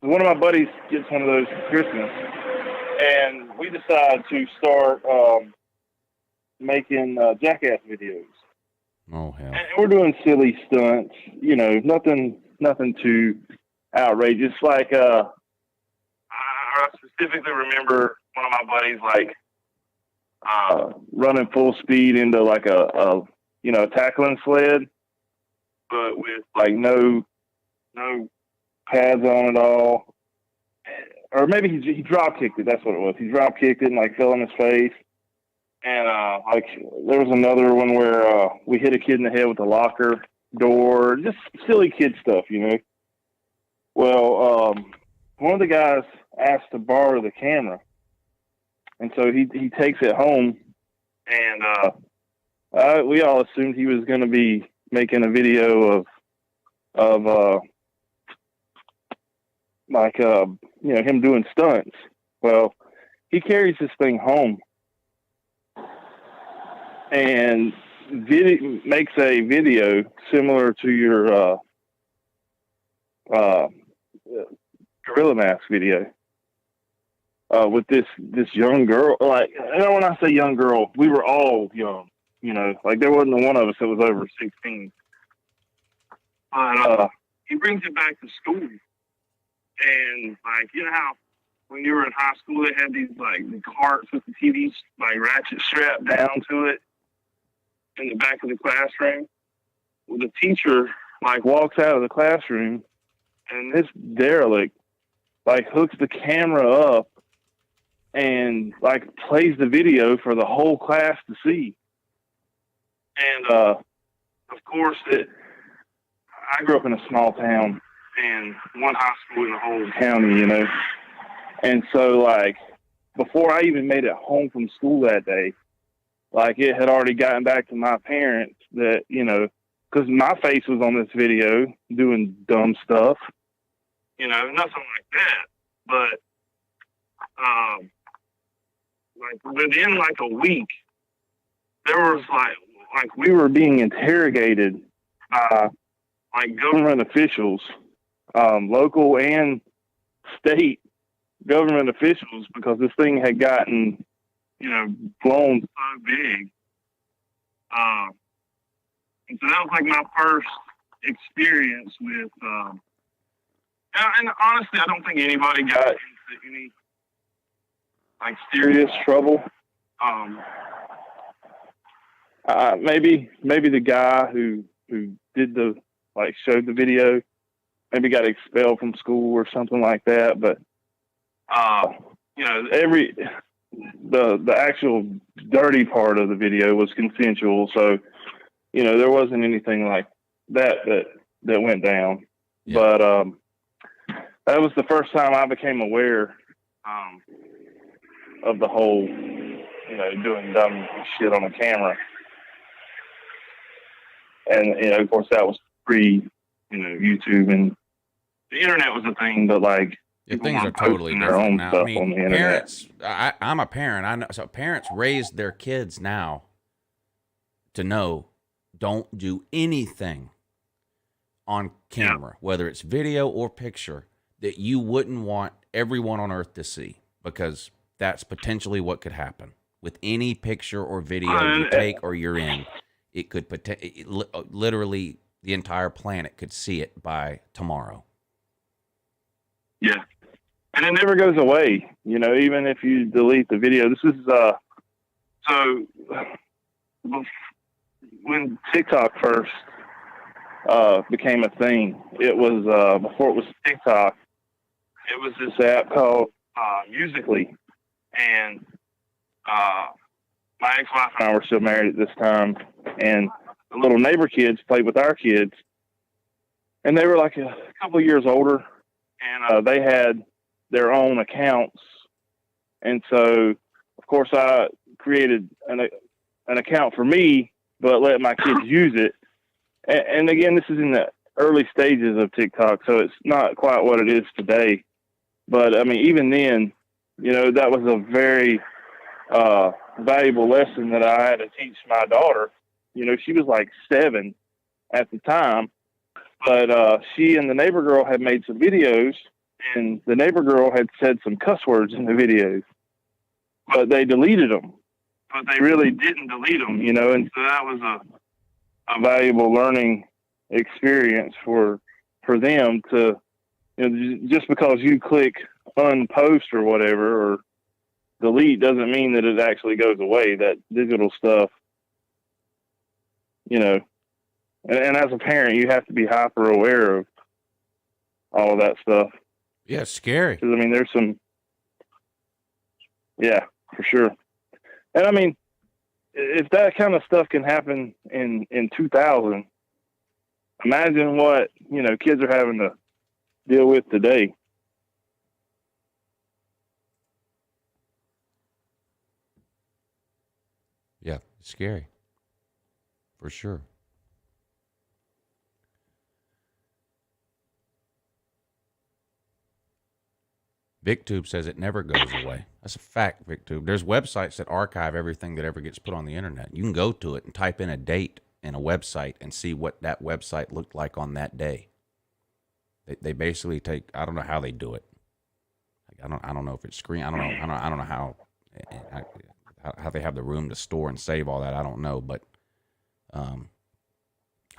One of my buddies gets one of those for Christmas, and we decide to start making Jackass videos. Oh hell! And we're doing silly stunts, nothing too outrageous. Like I specifically remember one of my buddies running full speed into like a tackling sled, but with like no pads on at all. Or maybe he drop kicked it. That's what it was. He drop kicked it and like fell on his face. And there was another one where we hit a kid in the head with a locker, door, just silly kid stuff, you know. Well, one of the guys asked to borrow the camera, and so he takes it home, and we all assumed he was going to be making a video of him doing stunts. Well, he carries this thing home and makes a video similar to your Gorilla Mask video with this young girl. Like, when I say young girl, we were all young, you know, like there wasn't one of us that was over 16. But he brings it back to school, and like, you know how when you were in high school they had these like the carts with the TVs like ratchet strapped down to it in the back of the classroom? Well, the teacher like walks out of the classroom, and this derelict like hooks the camera up and like plays the video for the whole class to see. And of course, I grew up in a small town and one high school in the whole county, you know. And so, like, before I even made it home from school that day, like, it had already gotten back to my parents that, you know, because my face was on this video doing dumb stuff, you know, nothing like that. But, like, within, like, a week, there was, like we were being interrogated by, like, government officials, local and state government officials, because this thing had gotten, you know, blown so big. And so that was like my first experience with, and honestly, I don't think anybody got into any like serious trouble. Maybe the guy who did showed the video, maybe got expelled from school or something like that. But you know, the actual dirty part of the video was consensual, so you know there wasn't anything like that went down. Yeah. But that was the first time I became aware of the whole, you know, doing dumb shit on a camera. And you know, of course, that was pre, you know, YouTube, and the internet was a thing, but like. Yeah, things are totally different now. I mean, parents, I'm a parent. I know, so parents raise their kids now to know don't do anything on camera, whether it's video or picture, that you wouldn't want everyone on earth to see, because that's potentially what could happen with any picture or video you take or you're in. It could literally the entire planet could see it by tomorrow. Yeah. And it never goes away, you know, even if you delete the video. This is, so when TikTok first became a thing, it was, before it was TikTok, it was this app called Musically. And my ex-wife and I were still married at this time, and the little neighbor kids played with our kids, and they were like a couple of years older, and they had their own accounts. And so, of course, I created an account for me, but let my kids use it. And again, this is in the early stages of TikTok, so it's not quite what it is today. But I mean, even then, you know, that was a very valuable lesson that I had to teach my daughter. You know, she was like 7 at the time, but she and the neighbor girl had made some videos, and the neighbor girl had said some cuss words in the videos, but they deleted them. But they really didn't delete them, you know, and so that was a valuable learning experience for them to, you know, just because you click unpost or whatever or delete doesn't mean that it actually goes away. That digital stuff, you know, and as a parent, you have to be hyper aware of all of that stuff. Yeah, it's scary. Because, I mean, there's some, yeah, for sure. And I mean, if that kind of stuff can happen in 2000, imagine what, kids are having to deal with today. Yeah, it's scary. For sure. VicTube says it never goes away. That's a fact, VicTube. There's websites that archive everything that ever gets put on the internet. You can go to it and type in a date in a website and see what that website looked like on that day. They basically take, I don't know how they do it. I don't know if it's screen. I don't know how they have the room to store and save all that. I don't know, but I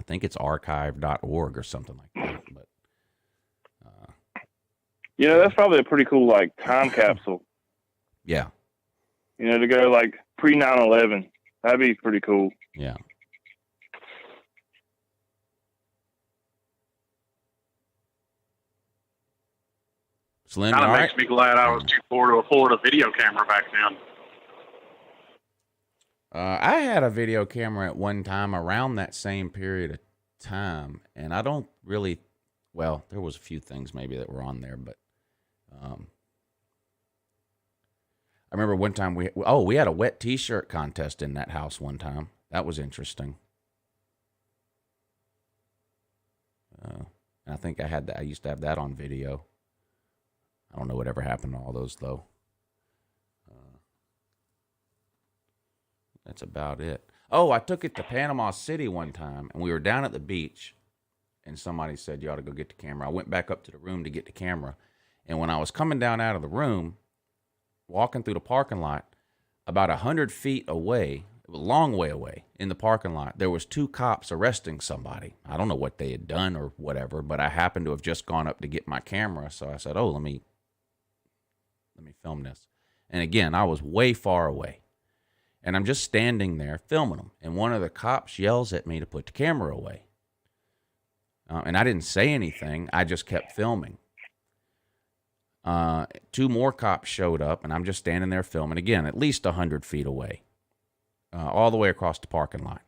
think it's archive.org or something like that. But Yeah, that's probably a pretty cool, time capsule. yeah, To go, pre 9/11. That'd be pretty cool. yeah. Slim, Kind of all makes right? me glad I was too poor to afford a video camera back then. I had a video camera at one time around that same period of time, and I don't really, well, there was a few things maybe that were on there, but I remember one time we had a wet t-shirt contest in that house one time. That was interesting. And I think I used to have that on video. I don't know whatever happened to all those though. That's about it. Oh, I took it to Panama City one time, and we were down at the beach, and somebody said, you ought to go get the camera. I went back up to the room to get the camera, and when I was coming down out of the room, walking through the parking lot, about 100 feet away, a long way away, in the parking lot, there was 2 cops arresting somebody. I don't know what they had done or whatever, but I happened to have just gone up to get my camera, so I said, oh, let me film this. And again, I was way far away. And I'm just standing there filming them. And one of the cops yells at me to put the camera away. And I didn't say anything. I just kept filming. 2 more cops showed up, and I'm just standing there filming, again, at least 100 feet away, all the way across the parking lot.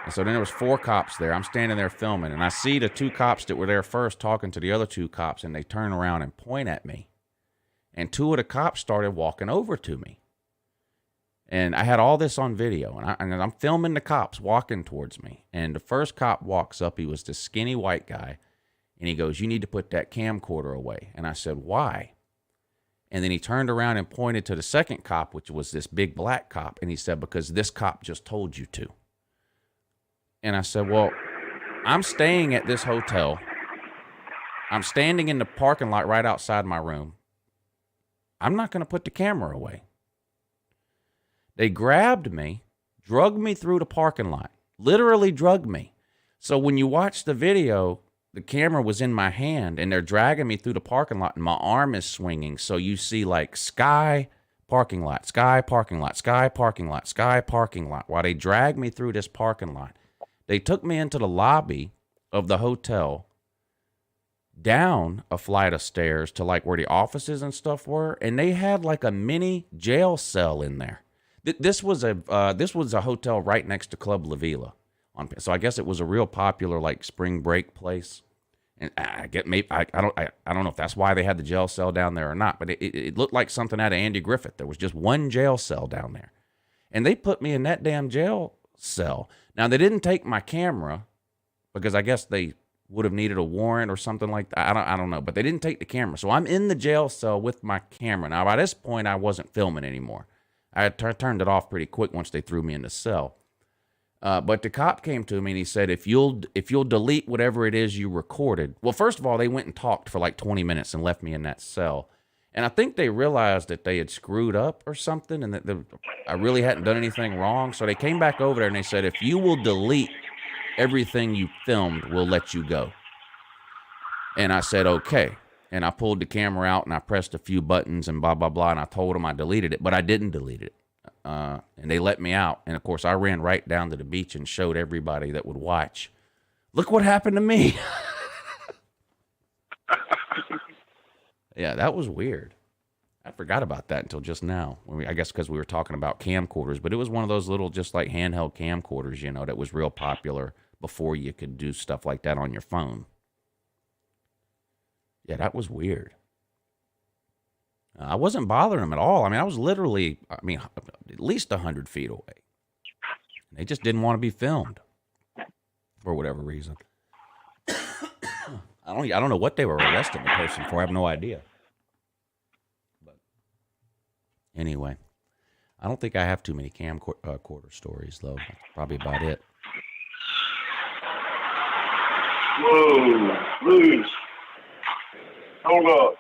And so then there was 4 cops there. I'm standing there filming, and I see the 2 cops that were there first talking to the other 2 cops, and they turn around and point at me. And 2 of the cops started walking over to me. And I had all this on video, and I'm filming the cops walking towards me. And the first cop walks up. He was this skinny white guy, and he goes, you need to put that camcorder away. And I said, why? And then he turned around and pointed to the second cop, which was this big black cop, and he said, because this cop just told you to. And I said, well, I'm staying at this hotel. I'm standing in the parking lot right outside my room. I'm not going to put the camera away. They grabbed me, drugged me through the parking lot, literally drugged me. So when you watch the video, the camera was in my hand, and they're dragging me through the parking lot, and my arm is swinging. So you see sky, parking lot, sky, parking lot, sky, parking lot, sky, parking lot. While they drag me through this parking lot, they took me into the lobby of the hotel, down a flight of stairs to where the offices and stuff were, and they had a mini jail cell in there. This was a hotel right next to Club La Vila, so I guess it was a real popular spring break place. And I don't know if that's why they had the jail cell down there or not, but it looked like something out of Andy Griffith. There was just one jail cell down there, and they put me in that damn jail cell. Now they didn't take my camera because I guess they would have needed a warrant or something like that. I don't know, but they didn't take the camera, so I'm in the jail cell with my camera. Now by this point, I wasn't filming anymore. I had turned it off pretty quick once they threw me in the cell. But the cop came to me and he said, if you'll delete whatever it is you recorded. Well, first of all, they went and talked for 20 minutes and left me in that cell. And I think they realized that they had screwed up or something, and that I really hadn't done anything wrong. So they came back over there and they said, if you will delete everything you filmed, we'll let you go. And I said, okay. And I pulled the camera out and I pressed a few buttons and blah, blah, blah. And I told them I deleted it, but I didn't delete it. And they let me out. And of course, I ran right down to the beach and showed everybody that would watch, look what happened to me. Yeah, that was weird. I forgot about that until just now. I guess because we were talking about camcorders, but it was one of those little, just handheld camcorders, that was real popular before you could do stuff like that on your phone. Yeah, that was weird. I wasn't bothering them at all. I mean, I was literally, at least 100 feet away. They just didn't want to be filmed for whatever reason. I don't know what they were arresting the person for. I have no idea. But anyway, I don't think I have too many camcorder stories, though. That's probably about it. Whoa, Luz. Hold up.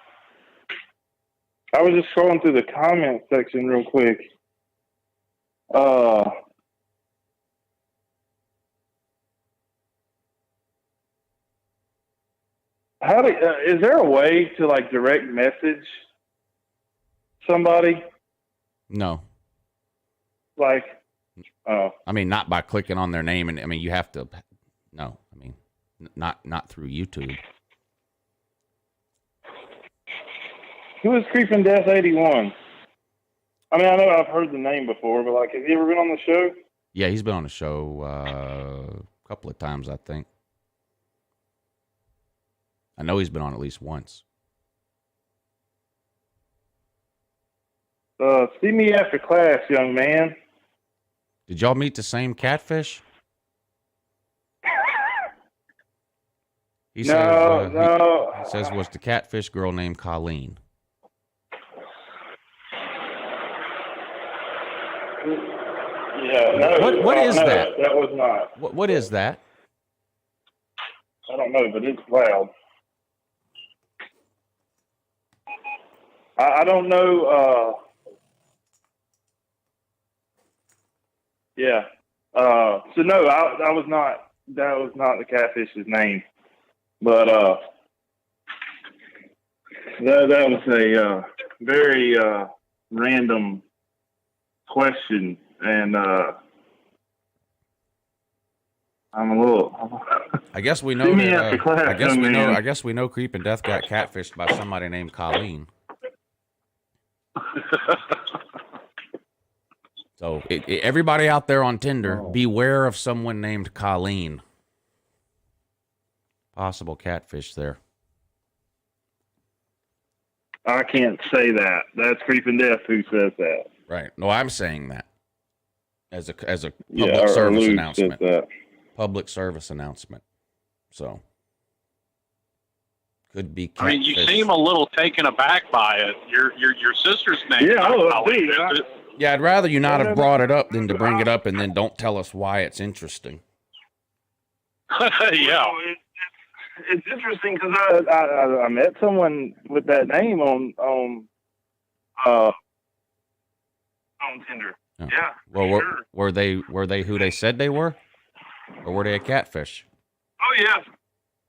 I was just scrolling through the comment section real quick. Is there a way to like direct message somebody? No. Like, I mean, not by clicking on their name, and I mean, you have to. No, I mean, not through YouTube. who is Creeping Death 81? I mean, I know I've heard the name before, but like, has he ever been on the show? Yeah, he's been on the show a couple of times, I think. I know he's been on at least once. See me after class, young man. Did y'all meet the same catfish? He No. He says was the catfish girl named Colleen. Yeah, no. What is no, that? That was not. What is that? I don't know, but it's loud. I don't know. Yeah. So no, I was not. That was not the catfish's name, but that was a very random question, and I'm a little. I guess we know. See me after class, I guess young we know. man. I guess we know. Creeping Death got catfished by somebody named Colleen. So everybody out there on Tinder, beware of someone named Colleen. Possible catfish there. I can't say that. That's Creeping Death who says that. Right. No, I'm saying that as a public or service Luke announcement. says that. Public service announcement. So could be catfish. I mean, you seem a little taken aback by it. Your sister's name. Yeah, Colleen, dude, is it? Yeah, I'd rather you not have brought it up than to bring it up and then don't tell us why it's interesting. Yeah. It's interesting because I met someone with that name on Tinder. Oh. Yeah. Well, sure. were they who they said they were, or were they a catfish? Oh yeah.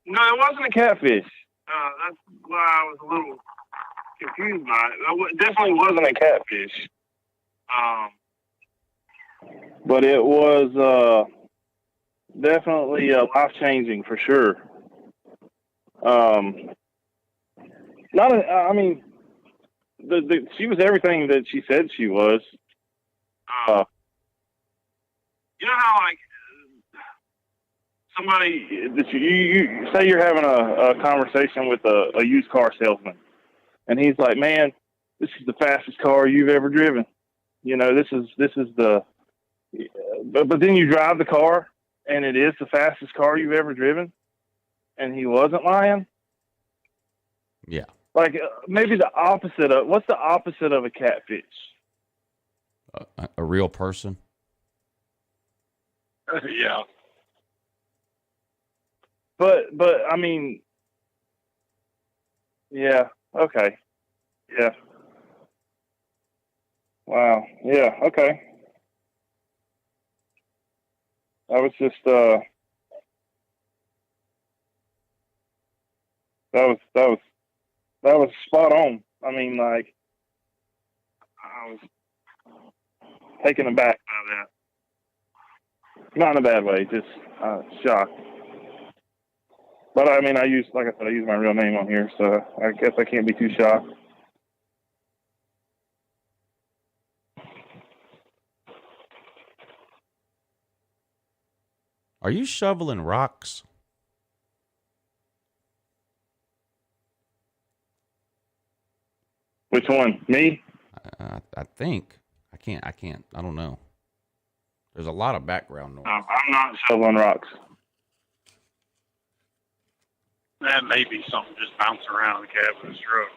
No, it wasn't a catfish. That's why I was a little confused by it. It definitely wasn't a catfish. But it was definitely life changing for sure. I mean, she was everything that she said she was. You know how like somebody that you say you're having a conversation with a used car salesman, and he's like, "Man, this is the fastest car you've ever driven. You know, this is the." But then you drive the car, and it is the fastest car you've ever driven, and he wasn't lying. Yeah. Like maybe the opposite of what's the opposite of a catfish? A real person. Yeah. But I mean, yeah, okay, yeah, wow, yeah, okay. That was just that was spot on. I mean, like, I was taken aback by that. Not in a bad way, just shocked. But I mean, like I said, I use my real name on here, so I guess I can't be too shocked. Are you shoveling rocks? Which one? Me? I think. I can't. I don't know. There's a lot of background noise. I'm not shoveling rocks. That may be something just bouncing around in the cab of his truck.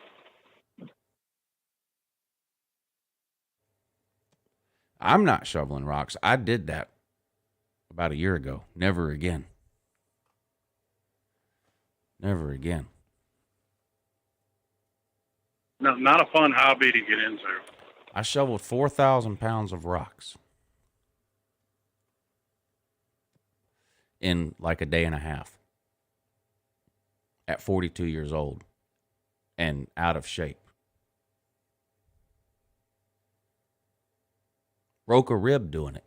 I'm not shoveling rocks. I did that about a year ago. Never again. Never again. No, not a fun hobby to get into. I shoveled 4,000 pounds of rocks in like a day and a half at 42 years old and out of shape. Broke a rib doing it.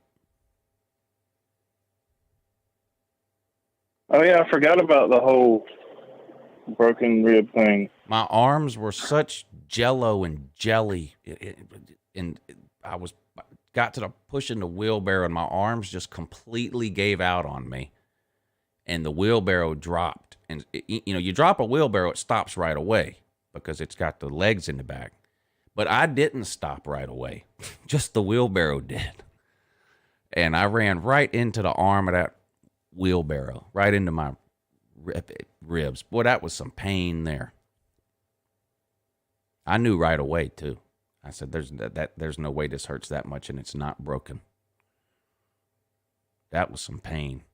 Oh yeah, I forgot about the whole broken rib thing. My arms were such jello and jelly, and I got to the pushing the wheelbarrow, and my arms just completely gave out on me, and the wheelbarrow dropped. And you drop a wheelbarrow, it stops right away because it's got the legs in the back. But I didn't stop right away, just the wheelbarrow did, and I ran right into the arm of that wheelbarrow, right into my ribs. Boy, that was some pain there. I knew right away too. I said, "There's no way this hurts that much, and it's not broken." That was some pain.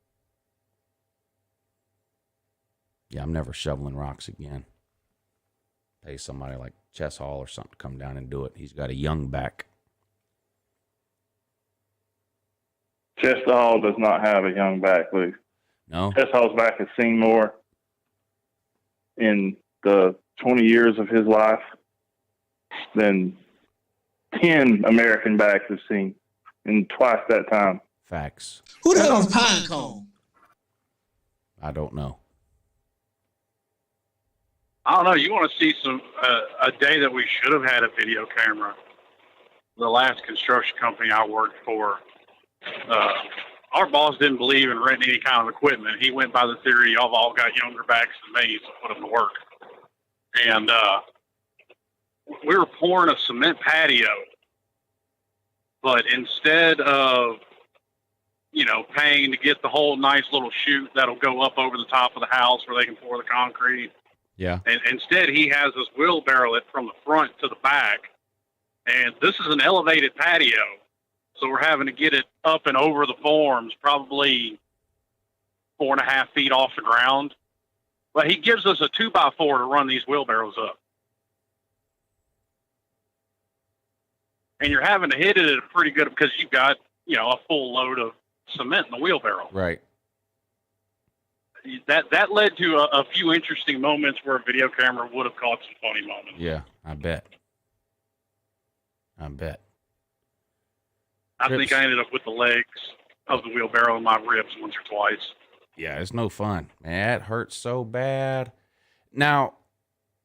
Yeah, I'm never shoveling rocks again. Pay somebody like Chess Hall or something to come down and do it. He's got a young back. Chester Hall does not have a young back, Luke. No? Chester Hall's back has seen more in the 20 years of his life than 10 American backs have seen in twice that time. Facts. Who the hell is Pinecone? I don't know. I don't know. You want to see a day that we should have had a video camera. The last construction company I worked for, our boss didn't believe in renting any kind of equipment. He went by the theory, y'all all got younger backs than me, so put them to work. And we were pouring a cement patio, but instead of, paying to get the whole nice little chute that'll go up over the top of the house where they can pour the concrete, Yeah. and instead he has this wheelbarrow it from the front to the back, and this is an elevated patio. So we're having to get it up and over the forms, probably 4.5 feet off the ground. But he gives us a 2x4 to run these wheelbarrows up. And you're having to hit it at a pretty good, because you've got, a full load of cement in the wheelbarrow. Right. That led to a few interesting moments where a video camera would have caught some funny moments. Yeah, I bet. I think I ended up with the legs of the wheelbarrow in my ribs once or twice. Yeah, it's no fun. Man, it hurts so bad. Now,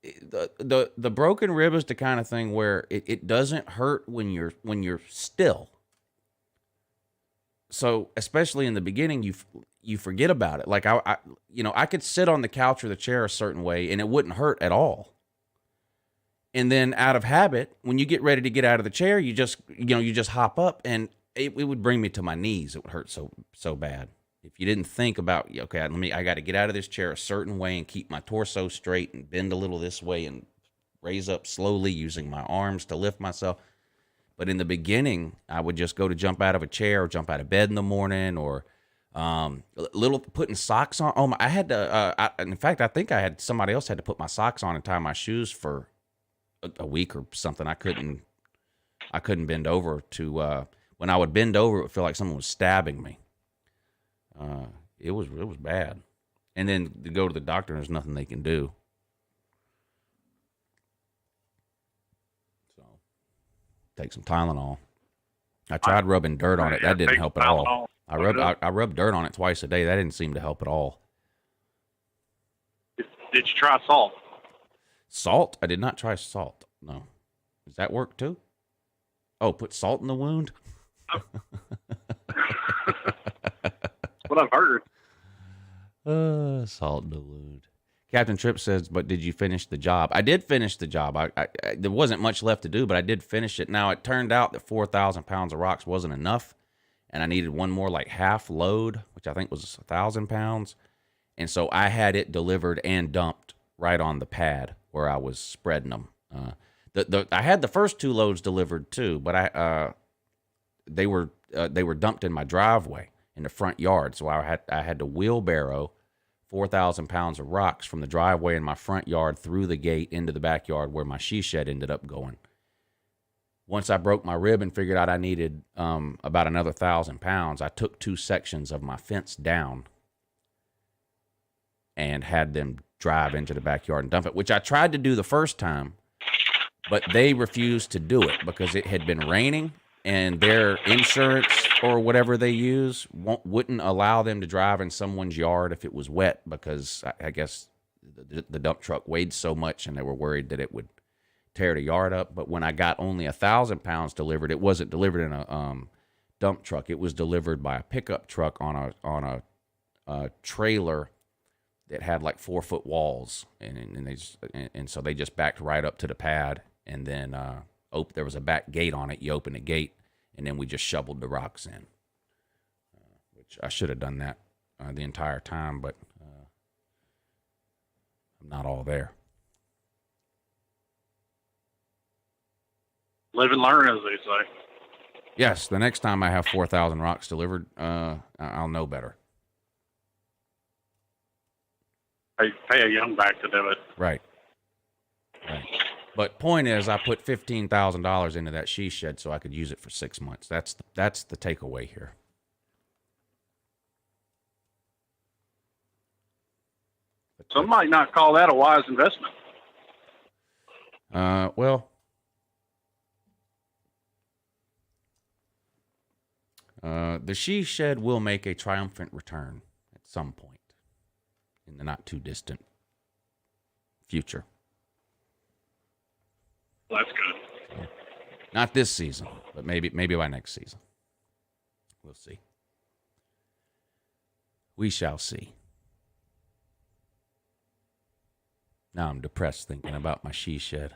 the broken rib is the kind of thing where it doesn't hurt when you're still. So, especially in the beginning, you forget about it. Like I could sit on the couch or the chair a certain way and it wouldn't hurt at all. And then out of habit, when you get ready to get out of the chair, you just hop up, and it would bring me to my knees. It would hurt so bad. If you didn't think about, okay, I got to get out of this chair a certain way and keep my torso straight and bend a little this way and raise up slowly using my arms to lift myself. But in the beginning, I would just go to jump out of a chair or jump out of bed in the morning, or putting socks on. Oh, I had to. In fact, I think somebody else had to put my socks on and tie my shoes for a week or something. I couldn't bend over to. When I would bend over, it would feel like someone was stabbing me. It was bad. And then to go to the doctor, there's nothing they can do. So take some Tylenol. I tried rubbing dirt on it. That didn't help at all. I rubbed dirt on it twice a day. That didn't seem to help at all. Did you try salt? Salt? I did not try salt. No. Does that work too? Oh, put salt in the wound? what I've heard. Salt dilute. Captain Tripp says, but did you finish the job? I did finish the job. There wasn't much left to do, but I did finish it. Now, it turned out that 4,000 pounds of rocks wasn't enough, and I needed one more, like, half load, which I think was 1,000 pounds. And so I had it delivered and dumped right on the pad where I was spreading them. I had the first 2 loads delivered, too, but they were dumped in my driveway in the front yard. So I had to wheelbarrow 4,000 pounds of rocks from the driveway in my front yard through the gate into the backyard where my she shed ended up going. Once I broke my rib and figured out I needed about another 1,000 pounds, I took 2 sections of my fence down and had them drive into the backyard and dump it, which I tried to do the first time, but they refused to do it because it had been raining and their insurance or whatever they use wouldn't allow them to drive in someone's yard if it was wet because I guess the dump truck weighed so much and they were worried that it would tear the yard up. But when I got only 1,000 pounds delivered, it wasn't delivered in a dump truck. It was delivered by a pickup truck on a trailer that had like 4-foot walls, and so they just backed right up to the pad, and then there was a back gate on it. You open the gate, and then we just shoveled the rocks in, which I should have done that the entire time, but I'm not all there. Live and learn, as they say. Yes, the next time I have 4,000 rocks delivered, I'll know better. Pay a young back to do it. Right. But point is, I put $15,000 into that she shed so I could use it for 6 months. That's the takeaway here. Some might not call that a wise investment. Well, the she shed will make a triumphant return at some point in the not too distant future. Well, that's good. Not this season, but maybe by next season. We'll see. We shall see. Now I'm depressed thinking about my she shed.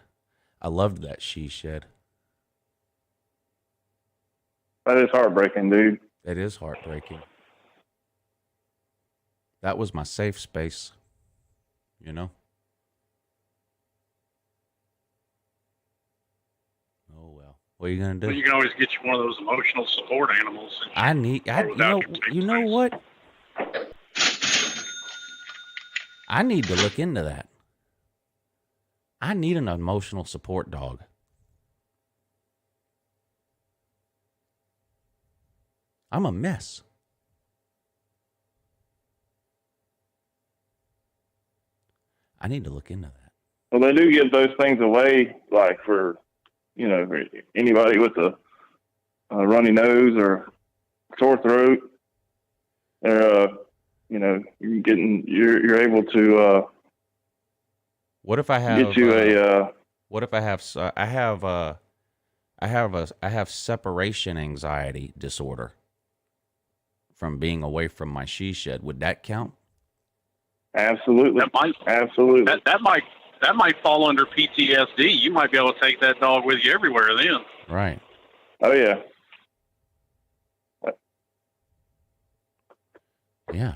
I loved that she shed. That is heartbreaking, dude. It is heartbreaking. That was my safe space, you know? Oh, well. What are you going to do? Well, you can always get you one of those emotional support animals. You know what? I need to look into that. I need an emotional support dog. I'm a mess. I need to look into that. Well, they do give those things away, like for anybody with a runny nose or sore throat. They're you're able to. What if I have? Get you what if I have? I have separation anxiety disorder from being away from my she shed. Would that count? Absolutely. Absolutely. That might fall under PTSD. You might be able to take that dog with you everywhere then. Right. Oh yeah. Yeah.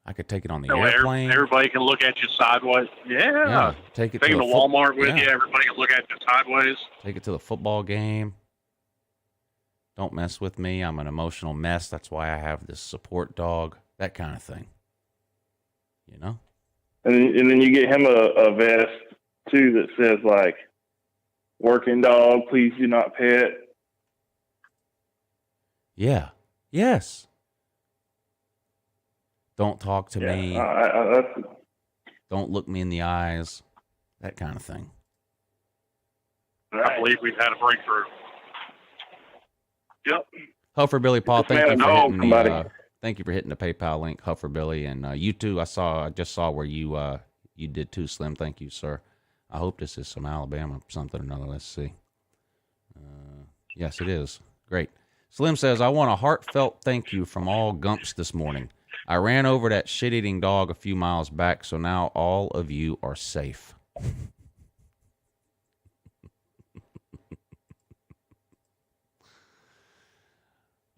I could take it on the airplane. Everybody can look at you sideways. Yeah. Take it to Walmart with you. Everybody can look at you sideways. Take it to the football game. Don't mess with me. I'm an emotional mess. That's why I have this support dog. That kind of thing. You know? And then you get him a vest, too, that says, like, working dog, please do not pet. Yeah. Yes. Don't talk to me. Don't look me in the eyes. That kind of thing. I believe we've had a breakthrough. Yep. Huffer Billy Paul, thank you for hitting the PayPal link, Huffer Billy, and you too. I just saw where you did too, Slim. Thank you, sir. I hope this is some Alabama something or another. Let's see. Yes, it is. Great. Slim says, I want a heartfelt thank you from all Gumps this morning. I ran over that shit-eating dog a few miles back, so now all of you are safe.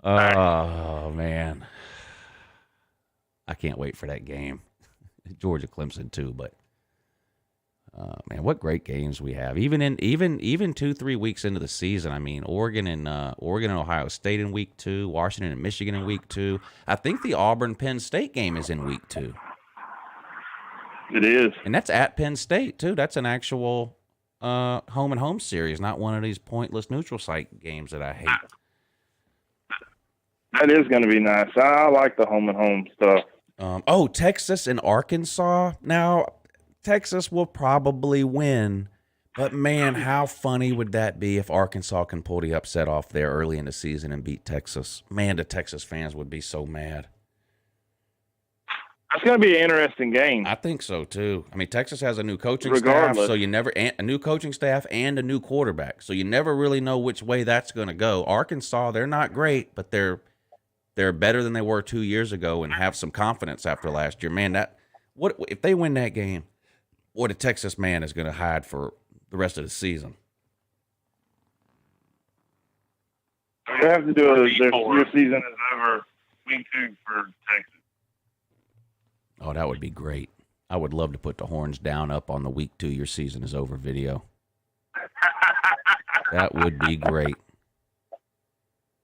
Oh, man. I can't wait for that game. Georgia Clemson too, but man, what great games we have. Even 2-3 weeks into the season. I mean, Oregon and Ohio State in week 2, Washington and Michigan in week 2. I think the Auburn Penn State game is in week 2. It is. And that's at Penn State too. That's an actual home and home series, not one of these pointless neutral site games that I hate. That is going to be nice. I like the home and home stuff. Texas and Arkansas. Now, Texas will probably win, but man, how funny would that be if Arkansas can pull the upset off there early in the season and beat Texas? Man, the Texas fans would be so mad. It's going to be an interesting game. I think so too. I mean, Texas has a new coaching staff, so you never a new coaching staff and a new quarterback, so you never really know which way that's going to go. Arkansas, they're not great, but they're better than they were 2 years ago and have some confidence after last year. Man, what if they win that game? What a Texas man is going to hide for the rest of the season. You have to do it. Your season is over week 2 for Texas. Oh, that would be great. I would love to put the horns down up on the week 2 your season is over video. That would be great.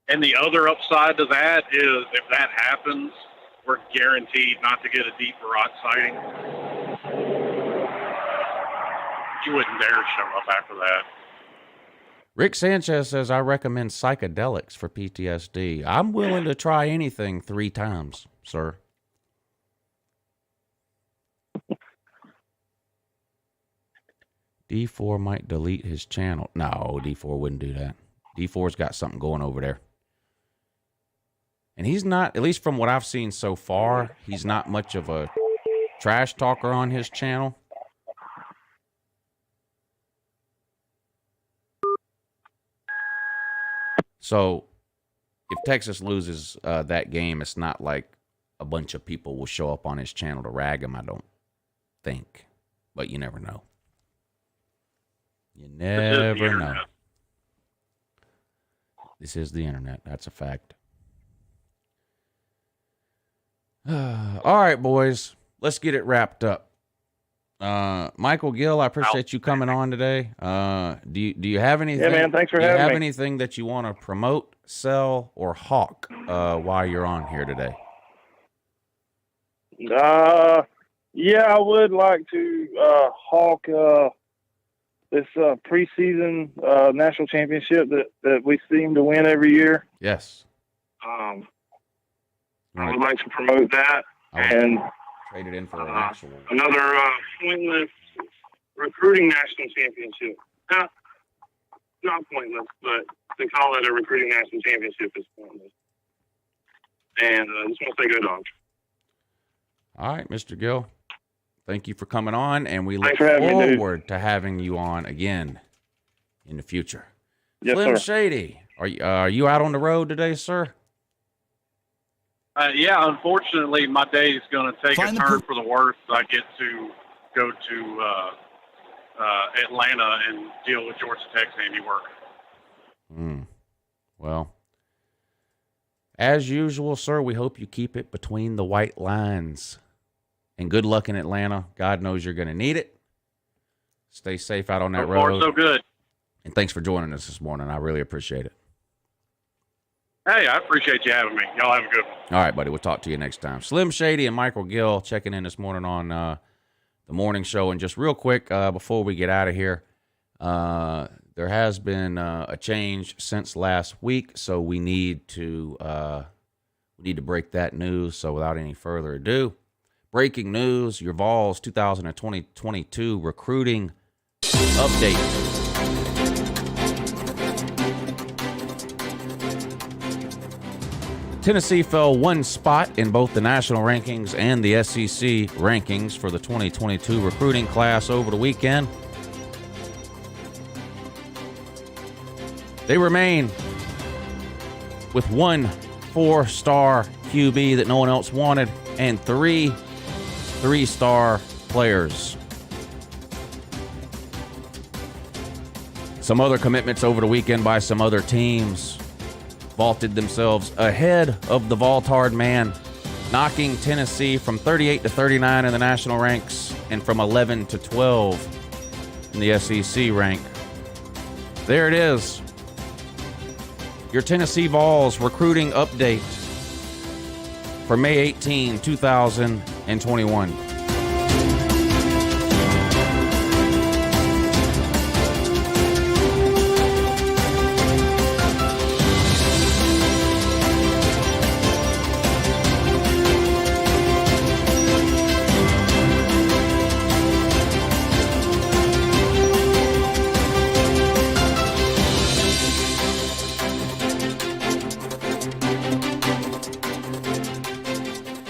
And the other upside to that is if that happens, we're guaranteed not to get a deep rot sighting. You wouldn't dare show up after that. Rick Sanchez says, I recommend psychedelics for PTSD. I'm willing to try anything 3 times, sir. D4 might delete his channel. No, D4 wouldn't do that. D4's got something going over there. And he's not, at least from what I've seen so far, he's not much of a trash talker on his channel. So if Texas loses that game, it's not like a bunch of people will show up on his channel to rag him, I don't think. But you never know. You never know. This is the internet. That's a fact. All right, boys. Let's get it wrapped up. Michael Gill, I appreciate you coming on today. Do you have anything? Yeah, man. Thanks for having me. Do you have anything that you want to promote, sell, or hawk while you're on here today? Yeah, I would like to hawk this preseason national championship that we seem to win every year. Yes. I would like to promote that and trade it in for an actual another pointless recruiting national championship. Not pointless, but to call it a recruiting national championship is pointless. And just want to say go Dogs. All right, Mr. Gill. Thank you for coming on, and we look Thanks for having me, forward to having you on again in the future. Yes, Slim sir. Shady, are you out on the road today, sir? Yeah, unfortunately, my day is going to take a turn for the worse. I get to go to Atlanta and deal with Georgia Tech's handiwork. Well, as usual, sir, we hope you keep it between the white lines. And good luck in Atlanta. God knows you're going to need it. Stay safe out on that road. So far, so good. And thanks for joining us this morning. I really appreciate it. Hey, I appreciate you having me. Y'all have a good one. All right, buddy. We'll talk to you next time. Slim Shady and Michael Gill checking in this morning on the morning show. And just real quick, before we get out of here, there has been a change since last week, so we need to break that news. So without any further ado, breaking news: your Vols 2020-22 recruiting update. Tennessee fell 1 spot in both the national rankings and the SEC rankings for the 2022 recruiting class over the weekend. They remain with 1 4-star QB that no one else wanted and three three-star players. Some other commitments over the weekend by some other teams vaulted themselves ahead of the Vaultard man, knocking Tennessee from 38 to 39 in the national ranks and from 11 to 12 in the SEC rank. There it is. Your Tennessee Vols recruiting update for May 18, 2021.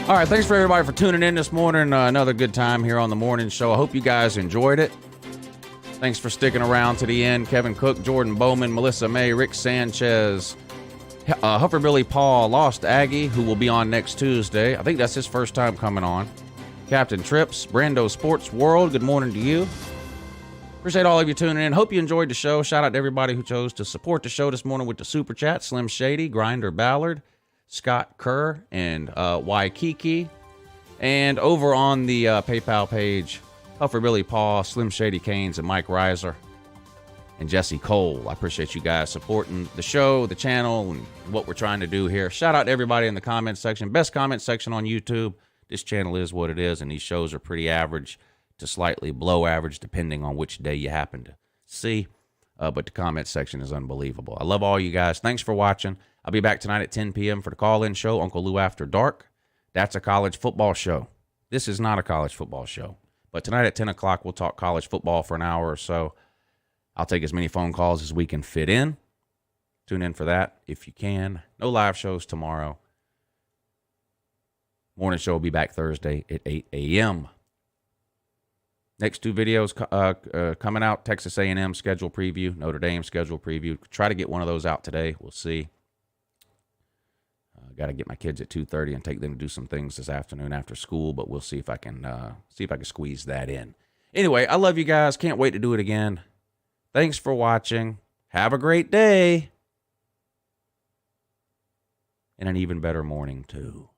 All right, thanks for everybody for tuning in this morning. Another good time here on the morning show. I hope you guys enjoyed it. Thanks for sticking around to the end. Kevin Cook, Jordan Bowman, Melissa May, Rick Sanchez, Hufferbilly Paul, Lost Aggie, who will be on next Tuesday. I think that's his first time coming on. Captain Trips, Brando Sports World, good morning to you. Appreciate all of you tuning in. Hope you enjoyed the show. Shout out to everybody who chose to support the show this morning with the Super Chat. Slim Shady, Grinder Ballard, Scott Kerr, and Waikiki. And over on the PayPal page, Hufferbilly Paul, Slim Shady Canes, and Mike Reiser, and Jesse Cole. I appreciate you guys supporting the show, the channel, and what we're trying to do here. Shout out to everybody in the comment section. Best comment section on YouTube. This channel is what it is, and these shows are pretty average to slightly below average, depending on which day you happen to see. But the comment section is unbelievable. I love all you guys. Thanks for watching. I'll be back tonight at 10 p.m. for the call-in show, Uncle Lou After Dark. That's a college football show. This is not a college football show. But tonight at 10 o'clock, we'll talk college football for an hour or so. I'll take as many phone calls as we can fit in. Tune in for that if you can. No live shows tomorrow. Morning show will be back Thursday at 8 a.m. Next two videos coming out, Texas A&M schedule preview, Notre Dame schedule preview. Try to get one of those out today. We'll see. Got to get my kids at 2:30 and take them to do some things this afternoon after school, but we'll see if I can squeeze that in. Anyway, I love you guys. Can't wait to do it again. Thanks for watching. Have a great day. And an even better morning, too.